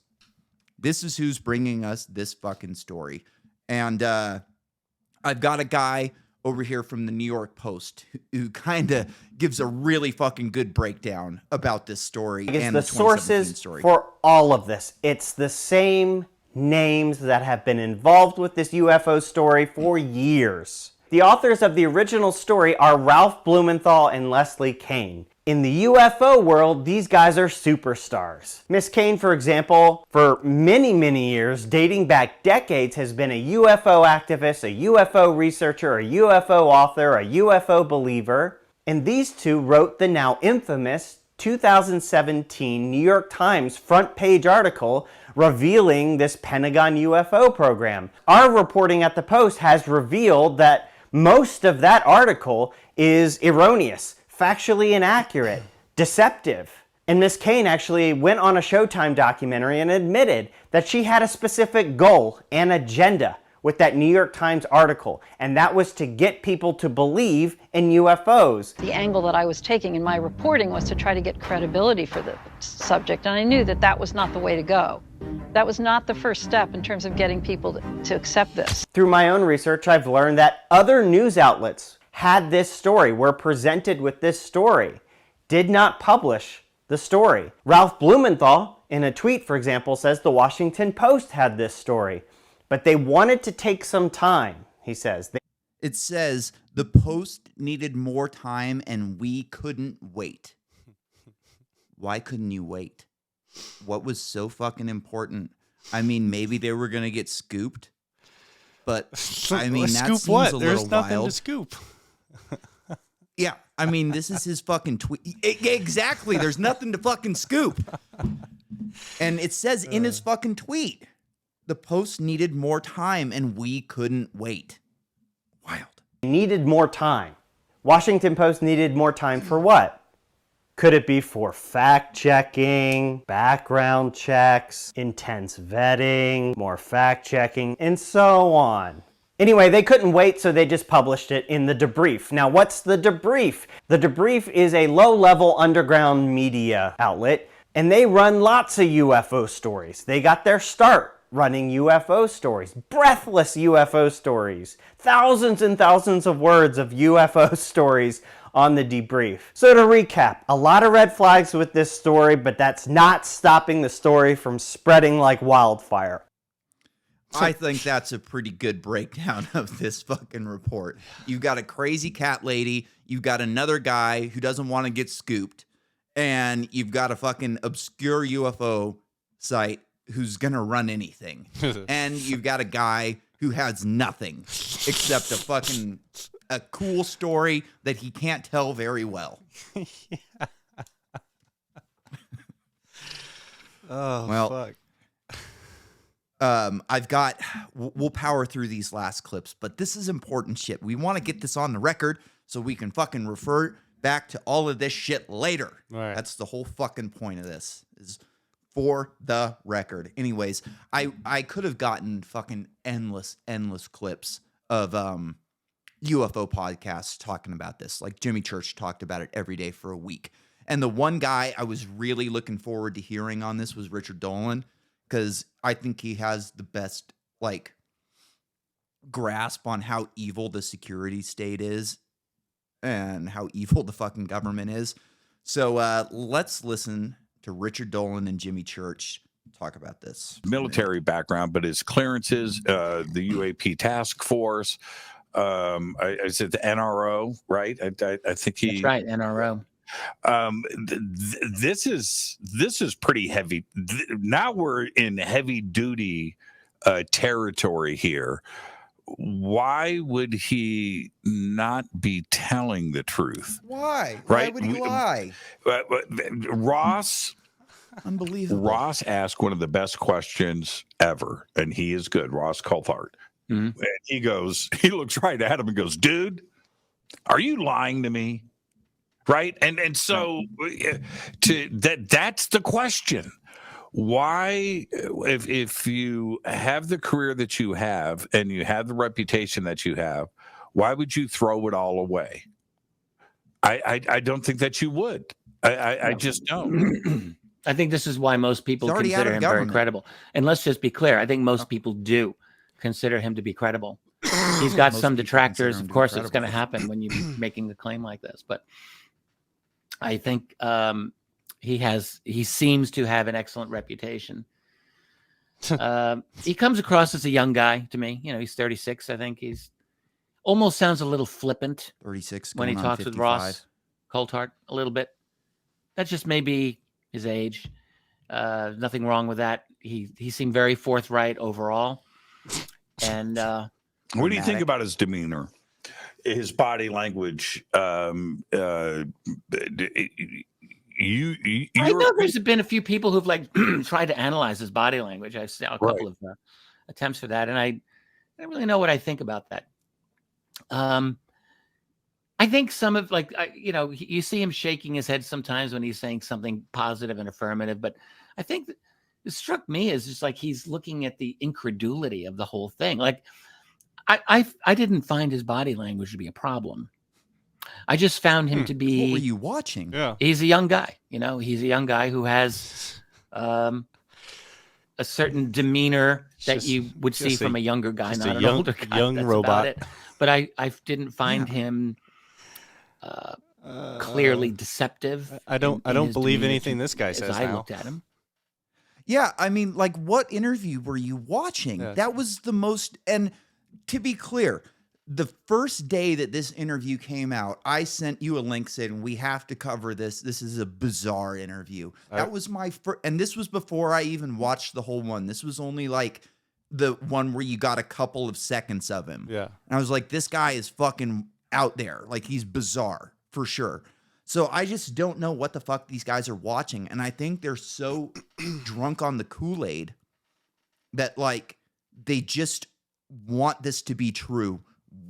This is who's bringing us this fucking story. And I've got a guy over here from the New York Post who kind of gives a really fucking good breakdown about this story and the sources story. For all of this. It's the same names that have been involved with this UFO story for years. The authors of the original story are Ralph Blumenthal and Leslie Kean. In the UFO world, these guys are superstars. Miss Kean, for example, for many, many years, dating back decades, has been a UFO activist, a UFO researcher, a UFO author, a UFO believer. And these two wrote the now infamous 2017 New York Times front page article revealing this Pentagon UFO program. Our reporting at the Post has revealed that most of that article is erroneous, factually inaccurate, deceptive. And Miss Kean actually went on a Showtime documentary and admitted that she had a specific goal and agenda with that New York Times article, and that was to get people to believe in UFOs. The angle that I was taking in my reporting was to try to get credibility for the subject, and I knew that that was not the way to go. That was not the first step in terms of getting people to accept this. Through my own research, I've learned that other news outlets had this story, were presented with this story, did not publish the story. Ralph Blumenthal, in a tweet, for example, says the Washington Post had this story, but they wanted to take some time, he says. It says the Post needed more time and we couldn't wait. Why couldn't you wait? What was so fucking important? I mean, maybe they were going to get scooped, but I mean, that scoop seems what? a There's little nothing wild. to scoop. Yeah, I mean, this is his fucking tweet. Exactly, there's nothing to fucking scoop. And it says in his fucking tweet, the Post needed more time and we couldn't wait. Wild. Needed more time. Washington Post needed more time for what? Could it be for fact-checking, background checks, intense vetting, more fact-checking, and so on? Anyway, they couldn't wait, so they just published it in the Debrief. Now, what's the Debrief? The Debrief is a low-level underground media outlet, and they run lots of UFO stories. They got their start running UFO stories, breathless UFO stories, thousands and thousands of words of UFO stories on the Debrief. So to recap, a lot of red flags with this story, but that's not stopping the story from spreading like wildfire. I think that's a pretty good breakdown of this fucking report. You've got a crazy cat lady, you've got another guy who doesn't want to get scooped, and you've got a fucking obscure UFO site who's going to run anything. And you've got a guy who has nothing except a cool story that he can't tell very well. Yeah. Oh, well, fuck. We'll power through these last clips, but this is important shit. We want to get this on the record so we can fucking refer back to all of this shit later. Right. That's the whole fucking point of this, is for the record. Anyways, I could have gotten fucking endless clips of UFO podcasts talking about this. Like Jimmy Church talked about it every day for a week. And the one guy I was really looking forward to hearing on this was Richard Dolan, because I think he has the best like grasp on how evil the security state is and how evil the fucking government is. So let's listen to Richard Dolan and Jimmy Church talk about this. Military background, but his clearances, the UAP task force, is it the NRO, right? I think he. That's right, NRO. This is pretty heavy. Now we're in heavy duty territory here. Why would he not be telling the truth? Why? Right? Why would he lie? Ross, unbelievable. Ross asked one of the best questions ever, and he is good. Ross Coulthard. Mm-hmm. And he looks right at him and goes, "Dude, are you lying to me?" Right. And so that's the question. Why, if you have the career that you have and you have the reputation that you have, why would you throw it all away? I don't think that you would. I just don't. I think this is why most people He's already out consider of him very government. credible. And let's just be clear. I think most people do consider him to be credible. He's got Most some people detractors. consider him Of to be course, it's going to credible. happen when you're making a claim like this. But I think he seems to have an excellent reputation. He comes across as a young guy to me. You know, he's 36. I think he's almost sounds a little flippant 36 when he going on talks with 55. Ross Coulthart a little bit. That's just maybe his age. Nothing wrong with that. He seemed very forthright overall. And what do you think about his demeanor, his body language? I know there's been a few people who've like tried to analyze his body language. I've seen a couple of attempts for that, and I don't really know what I think about that. I think some of you see him shaking his head sometimes when he's saying something positive and affirmative, but I think it struck me as just like he's looking at the incredulity of the whole thing. Like I didn't find his body language to be a problem. I just found him to be. What were you watching? Yeah, he's a young guy. You know, he's a young guy who has a certain demeanor that you would see from a younger guy, not an older guy. Young That's robot. about it. But I didn't find him clearly deceptive. I don't believe anything this guy says. I looked at him. Yeah, I mean, like, what interview were you watching? Yeah. That was the most. And to be clear, the first day that this interview came out, I sent you a link saying, we have to cover this. This is a bizarre interview. That was my first. And this was before I even watched the whole one. This was only like the one where you got a couple of seconds of him. Yeah. And I was like, this guy is fucking out there. Like, he's bizarre for sure. So I just don't know what the fuck these guys are watching. And I think they're so drunk on the Kool-Aid that, like, they just want this to be true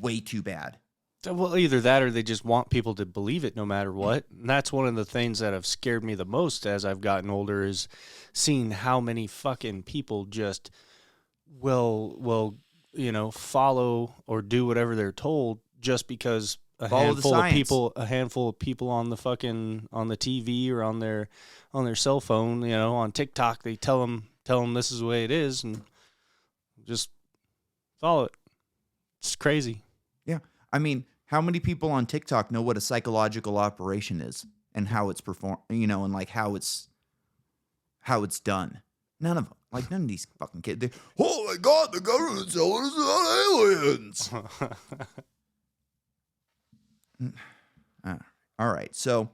way too bad. Well, either that or they just want people to believe it no matter what. And that's one of the things that have scared me the most as I've gotten older is seeing how many fucking people just will follow or do whatever they're told just because a handful of people on the TV or on their cell phone, on TikTok, they tell them this is the way it is and just follow it. It's crazy. Yeah. I mean, how many people on TikTok know what a psychological operation is and how it's performed, and like how it's done? None of them. Like, none of these fucking kids. Oh my God, the government's telling us about aliens. All right. So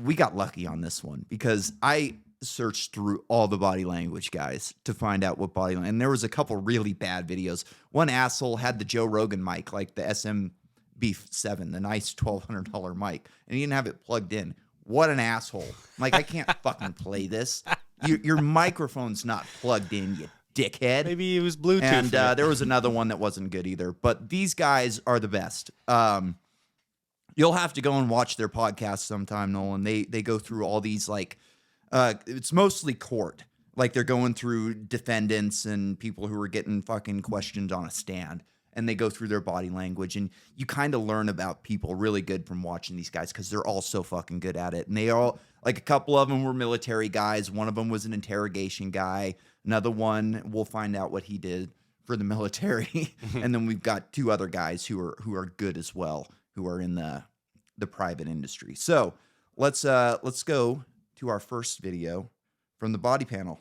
we got lucky on this one because I searched through all the body language guys to find out what body language, and there was a couple really bad videos. One asshole had the Joe Rogan mic, like the SMB7, the nice $1,200 mic, and he didn't have it plugged in. What an asshole. I'm like, I can't fucking play this. Your microphone's not plugged in, you dickhead. Maybe it was Bluetooth. And there was another one that wasn't good either. But these guys are the best. You'll have to go and watch their podcast sometime, Nolan. They go through all these, like, it's mostly court. Like, they're going through defendants and people who are getting fucking questioned on a stand. And they go through their body language. And you kind of learn about people really good from watching these guys because they're all so fucking good at it. And they all, like, a couple of them were military guys. One of them was an interrogation guy. Another one, we'll find out what he did for the military. And then we've got two other guys who are good as well, who are in the private industry. So let's go to our first video from the body panel.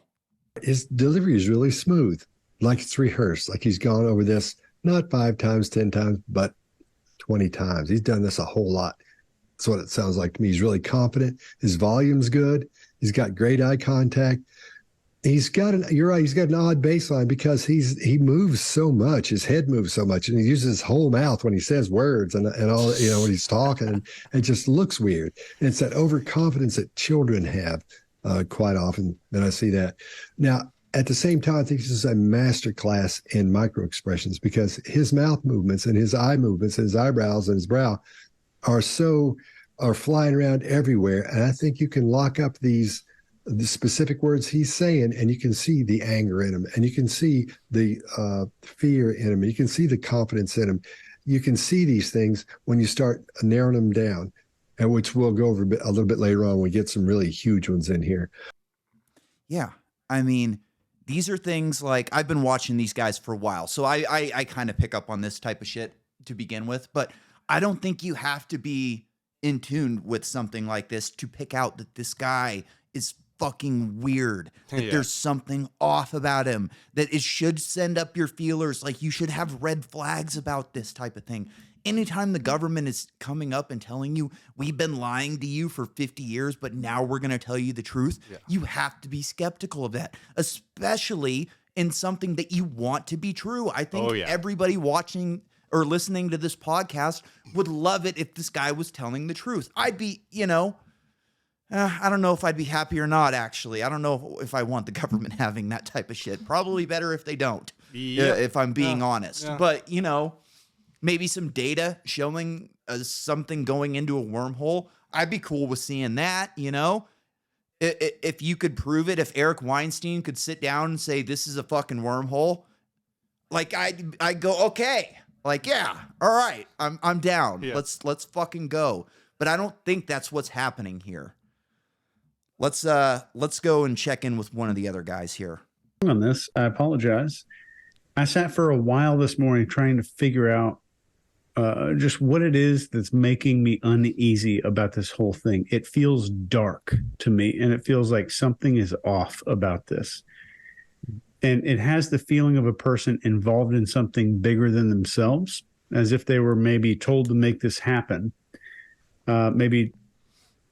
His delivery is really smooth, like it's rehearsed, like he's gone over this not 5 times, 10 times, but 20 times. He's done this a whole lot. That's what it sounds like to me. He's really confident. His volume's good. He's got great eye contact. You're right, he's got an odd baseline because he moves so much. His head moves so much, and he uses his whole mouth when he says words and all, when he's talking, and it just looks weird. And it's that overconfidence that children have quite often that I see that. Now, at the same time, I think this is a master class in micro expressions because his mouth movements and his eye movements and his eyebrows and his brow are flying around everywhere. And I think you can lock up the specific words he's saying, and you can see the anger in him, and you can see the fear in him, and you can see the confidence in him. You can see these things when you start narrowing them down. and which we'll go over a little bit later on when we get some really huge ones in here. Yeah. I mean, these are things like I've been watching these guys for a while, so I kind of pick up on this type of shit to begin with, but I don't think you have to be in tune with something like this to pick out that this guy is fucking weird, that there's something off about him, that it should send up your feelers. Like, you should have red flags about this type of thing. Anytime the government is coming up and telling you, we've been lying to you for 50 years, but now we're going to tell you the truth, you have to be skeptical of that, especially in something that you want to be true. I think everybody watching or listening to this podcast would love it if this guy was telling the truth. I'd be, I don't know if I'd be happy or not, actually. I don't know if I want the government having that type of shit. Probably better if they don't, if I'm being honest. Yeah. But, maybe some data showing something going into a wormhole, I'd be cool with seeing that, If you could prove it, if Eric Weinstein could sit down and say, this is a fucking wormhole, like, I'd go, okay. Like, yeah, all right, I'm down. Yeah. Let's fucking go. But I don't think that's what's happening here. Let's go and check in with one of the other guys here. On this, I apologize. I sat for a while this morning trying to figure out just what it is that's making me uneasy about this whole thing. It feels dark to me, and it feels like something is off about this. And it has the feeling of a person involved in something bigger than themselves, as if they were maybe told to make this happen, maybe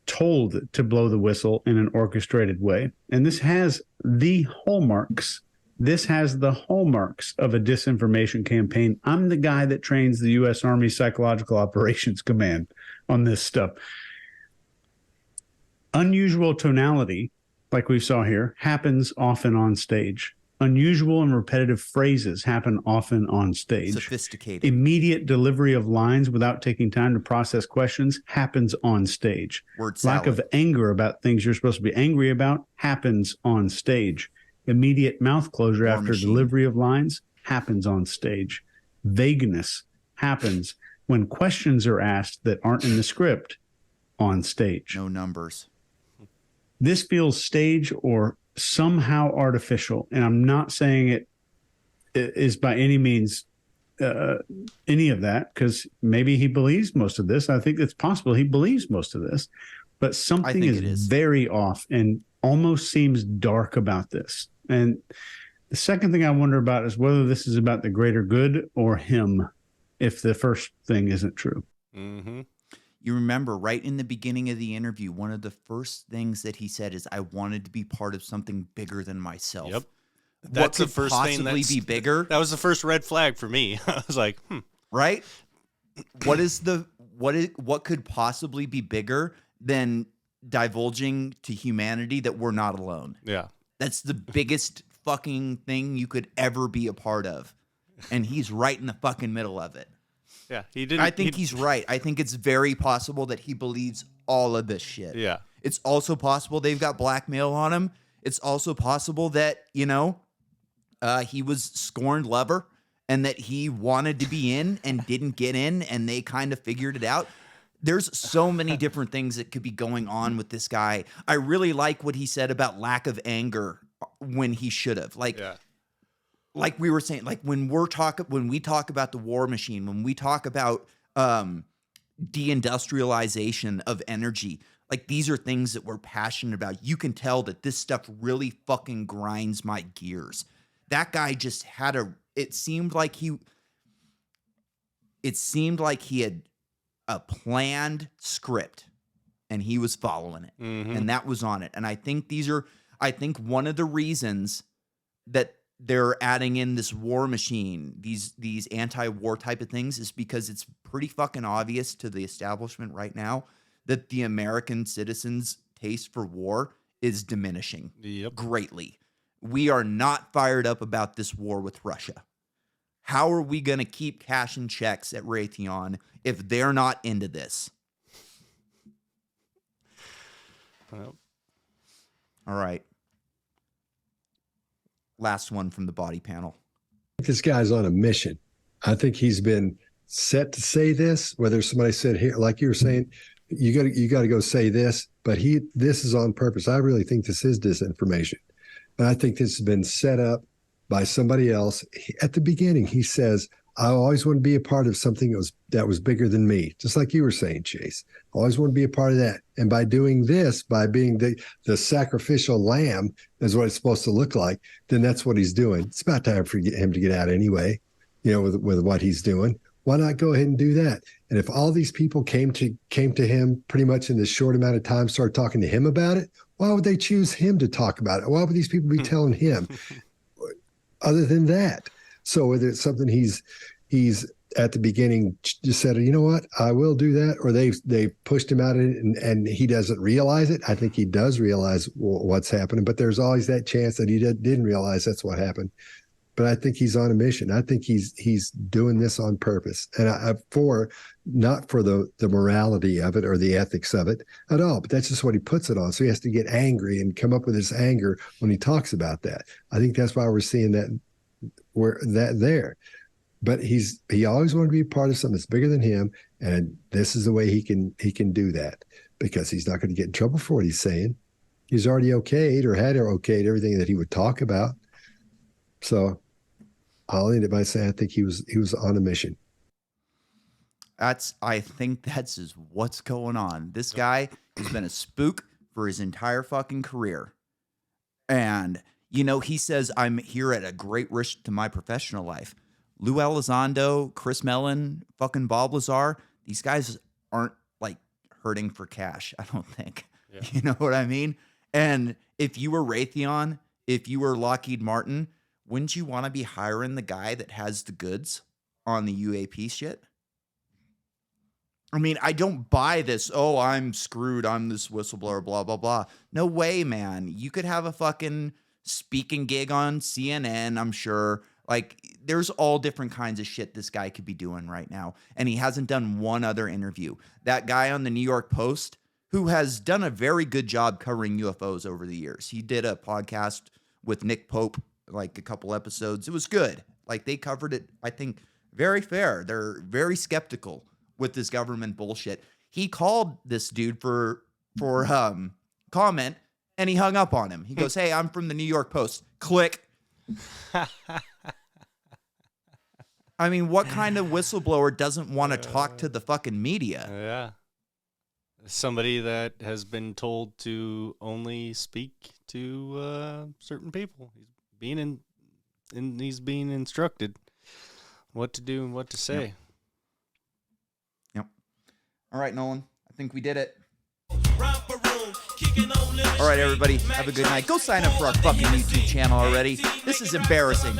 told to blow the whistle in an orchestrated way. And this has the hallmarks. This has the hallmarks of a disinformation campaign. I'm the guy that trains the U.S. Army Psychological Operations Command on this stuff. Unusual tonality, like we saw here, happens often on stage. Unusual and repetitive phrases happen often on stage. Sophisticated. Immediate delivery of lines without taking time to process questions happens on stage. Word salad. Lack of anger about things you're supposed to be angry about happens on stage. Immediate mouth closure after delivery of lines happens on stage. Vagueness happens when questions are asked that aren't in the script on stage. No numbers. This feels stage or somehow artificial, and I'm not saying it is by any means any of that, because maybe he believes most of this. I think it's possible he believes most of this, but something is very off and almost seems dark about this. And the second thing I wonder about is whether this is about the greater good or him, if the first thing isn't true. Mm-hmm. You remember right in the beginning of the interview, one of the first things that he said is, I wanted to be part of something bigger than myself. Yep. That's the first thing possibly be bigger? That was the first red flag for me. I was like, Right? What could possibly be bigger than divulging to humanity that we're not alone? Yeah. That's the biggest fucking thing you could ever be a part of. And he's right in the fucking middle of it. Yeah, he didn't. I think he's right. I think it's very possible that he believes all of this shit. Yeah. It's also possible they've got blackmail on him. It's also possible that, he was scorned lover and that he wanted to be in and didn't get in, and they kind of figured it out. There's so many different things that could be going on with this guy. I really like what he said about lack of anger when he should have. Like we were saying, like when we talk about the war machine, when we talk about deindustrialization of energy, like these are things that we're passionate about. You can tell that this stuff really fucking grinds my gears. That guy just had it seemed like he had a planned script and he was following it. Mm-hmm. And that was on it. And I think one of the reasons that they're adding in this war machine, these anti-war type of things, is because it's pretty fucking obvious to the establishment right now that the American citizens' taste for war is diminishing greatly. We are not fired up about this war with Russia. How are we going to keep cashing checks at Raytheon if they're not into this? Well. All right. Last one from the body panel. This guy's on a mission. I think he's been set to say this, whether somebody said here, like you were saying, you got to go say this, but this is on purpose. I really think this is disinformation. And I think this has been set up by somebody else. At the beginning, he says, I always want to be a part of something that was bigger than me, just like you were saying, Chase. I always want to be a part of that. And by doing this, by being the sacrificial lamb is what it's supposed to look like, then that's what he's doing. It's about time for him to get out anyway, with what he's doing. Why not go ahead and do that? And if all these people came to him pretty much in this short amount of time, start talking to him about it, why would they choose him to talk about it? Why would these people be telling him other than that? So whether it's something he's at the beginning just said, you know what, I will do that, or they pushed him out and he doesn't realize it. I think he does realize what's happening, but there's always that chance that he didn't realize that's what happened. But I think he's on a mission. I think he's doing this on purpose, and not for the morality of it or the ethics of it at all. But that's just what he puts it on. So he has to get angry and come up with his anger when he talks about that. I think that's why we're seeing that there. But he always wanted to be part of something that's bigger than him, and this is the way he can do that, because he's not going to get in trouble for what he's saying. He's already okayed or had okayed everything that he would talk about. So I'll end it by saying I think he was on a mission. I think that's what's going on. This guy has been a spook for his entire fucking career. And, he says, I'm here at a great risk to my professional life. Lou Elizondo, Chris Mellon, fucking Bob Lazar, these guys aren't like hurting for cash, I don't think. Yeah. You know what I mean? And if you were Raytheon, if you were Lockheed Martin, wouldn't you want to be hiring the guy that has the goods on the UAP shit? I mean, I don't buy this, oh, I'm screwed, I'm this whistleblower, blah, blah, blah. No way, man. You could have a fucking speaking gig on CNN, I'm sure. Like, there's all different kinds of shit this guy could be doing right now. And he hasn't done one other interview. That guy on the New York Post, who has done a very good job covering UFOs over the years. He did a podcast with Nick Pope, like a couple episodes. It was good. Like, they covered it, I think, very fair. They're very skeptical with this government bullshit. He called this dude for comment, and he hung up on him. He goes, hey, I'm from the New York Post. Click. I mean, what kind of whistleblower doesn't want to talk to the fucking media? Yeah. Somebody that has been told to only speak to certain people. He's being instructed what to do and what to say. Yep. All right, Nolan. I think we did it. All right, everybody. Have a good night. Go sign up for our fucking YouTube channel already. This is embarrassing.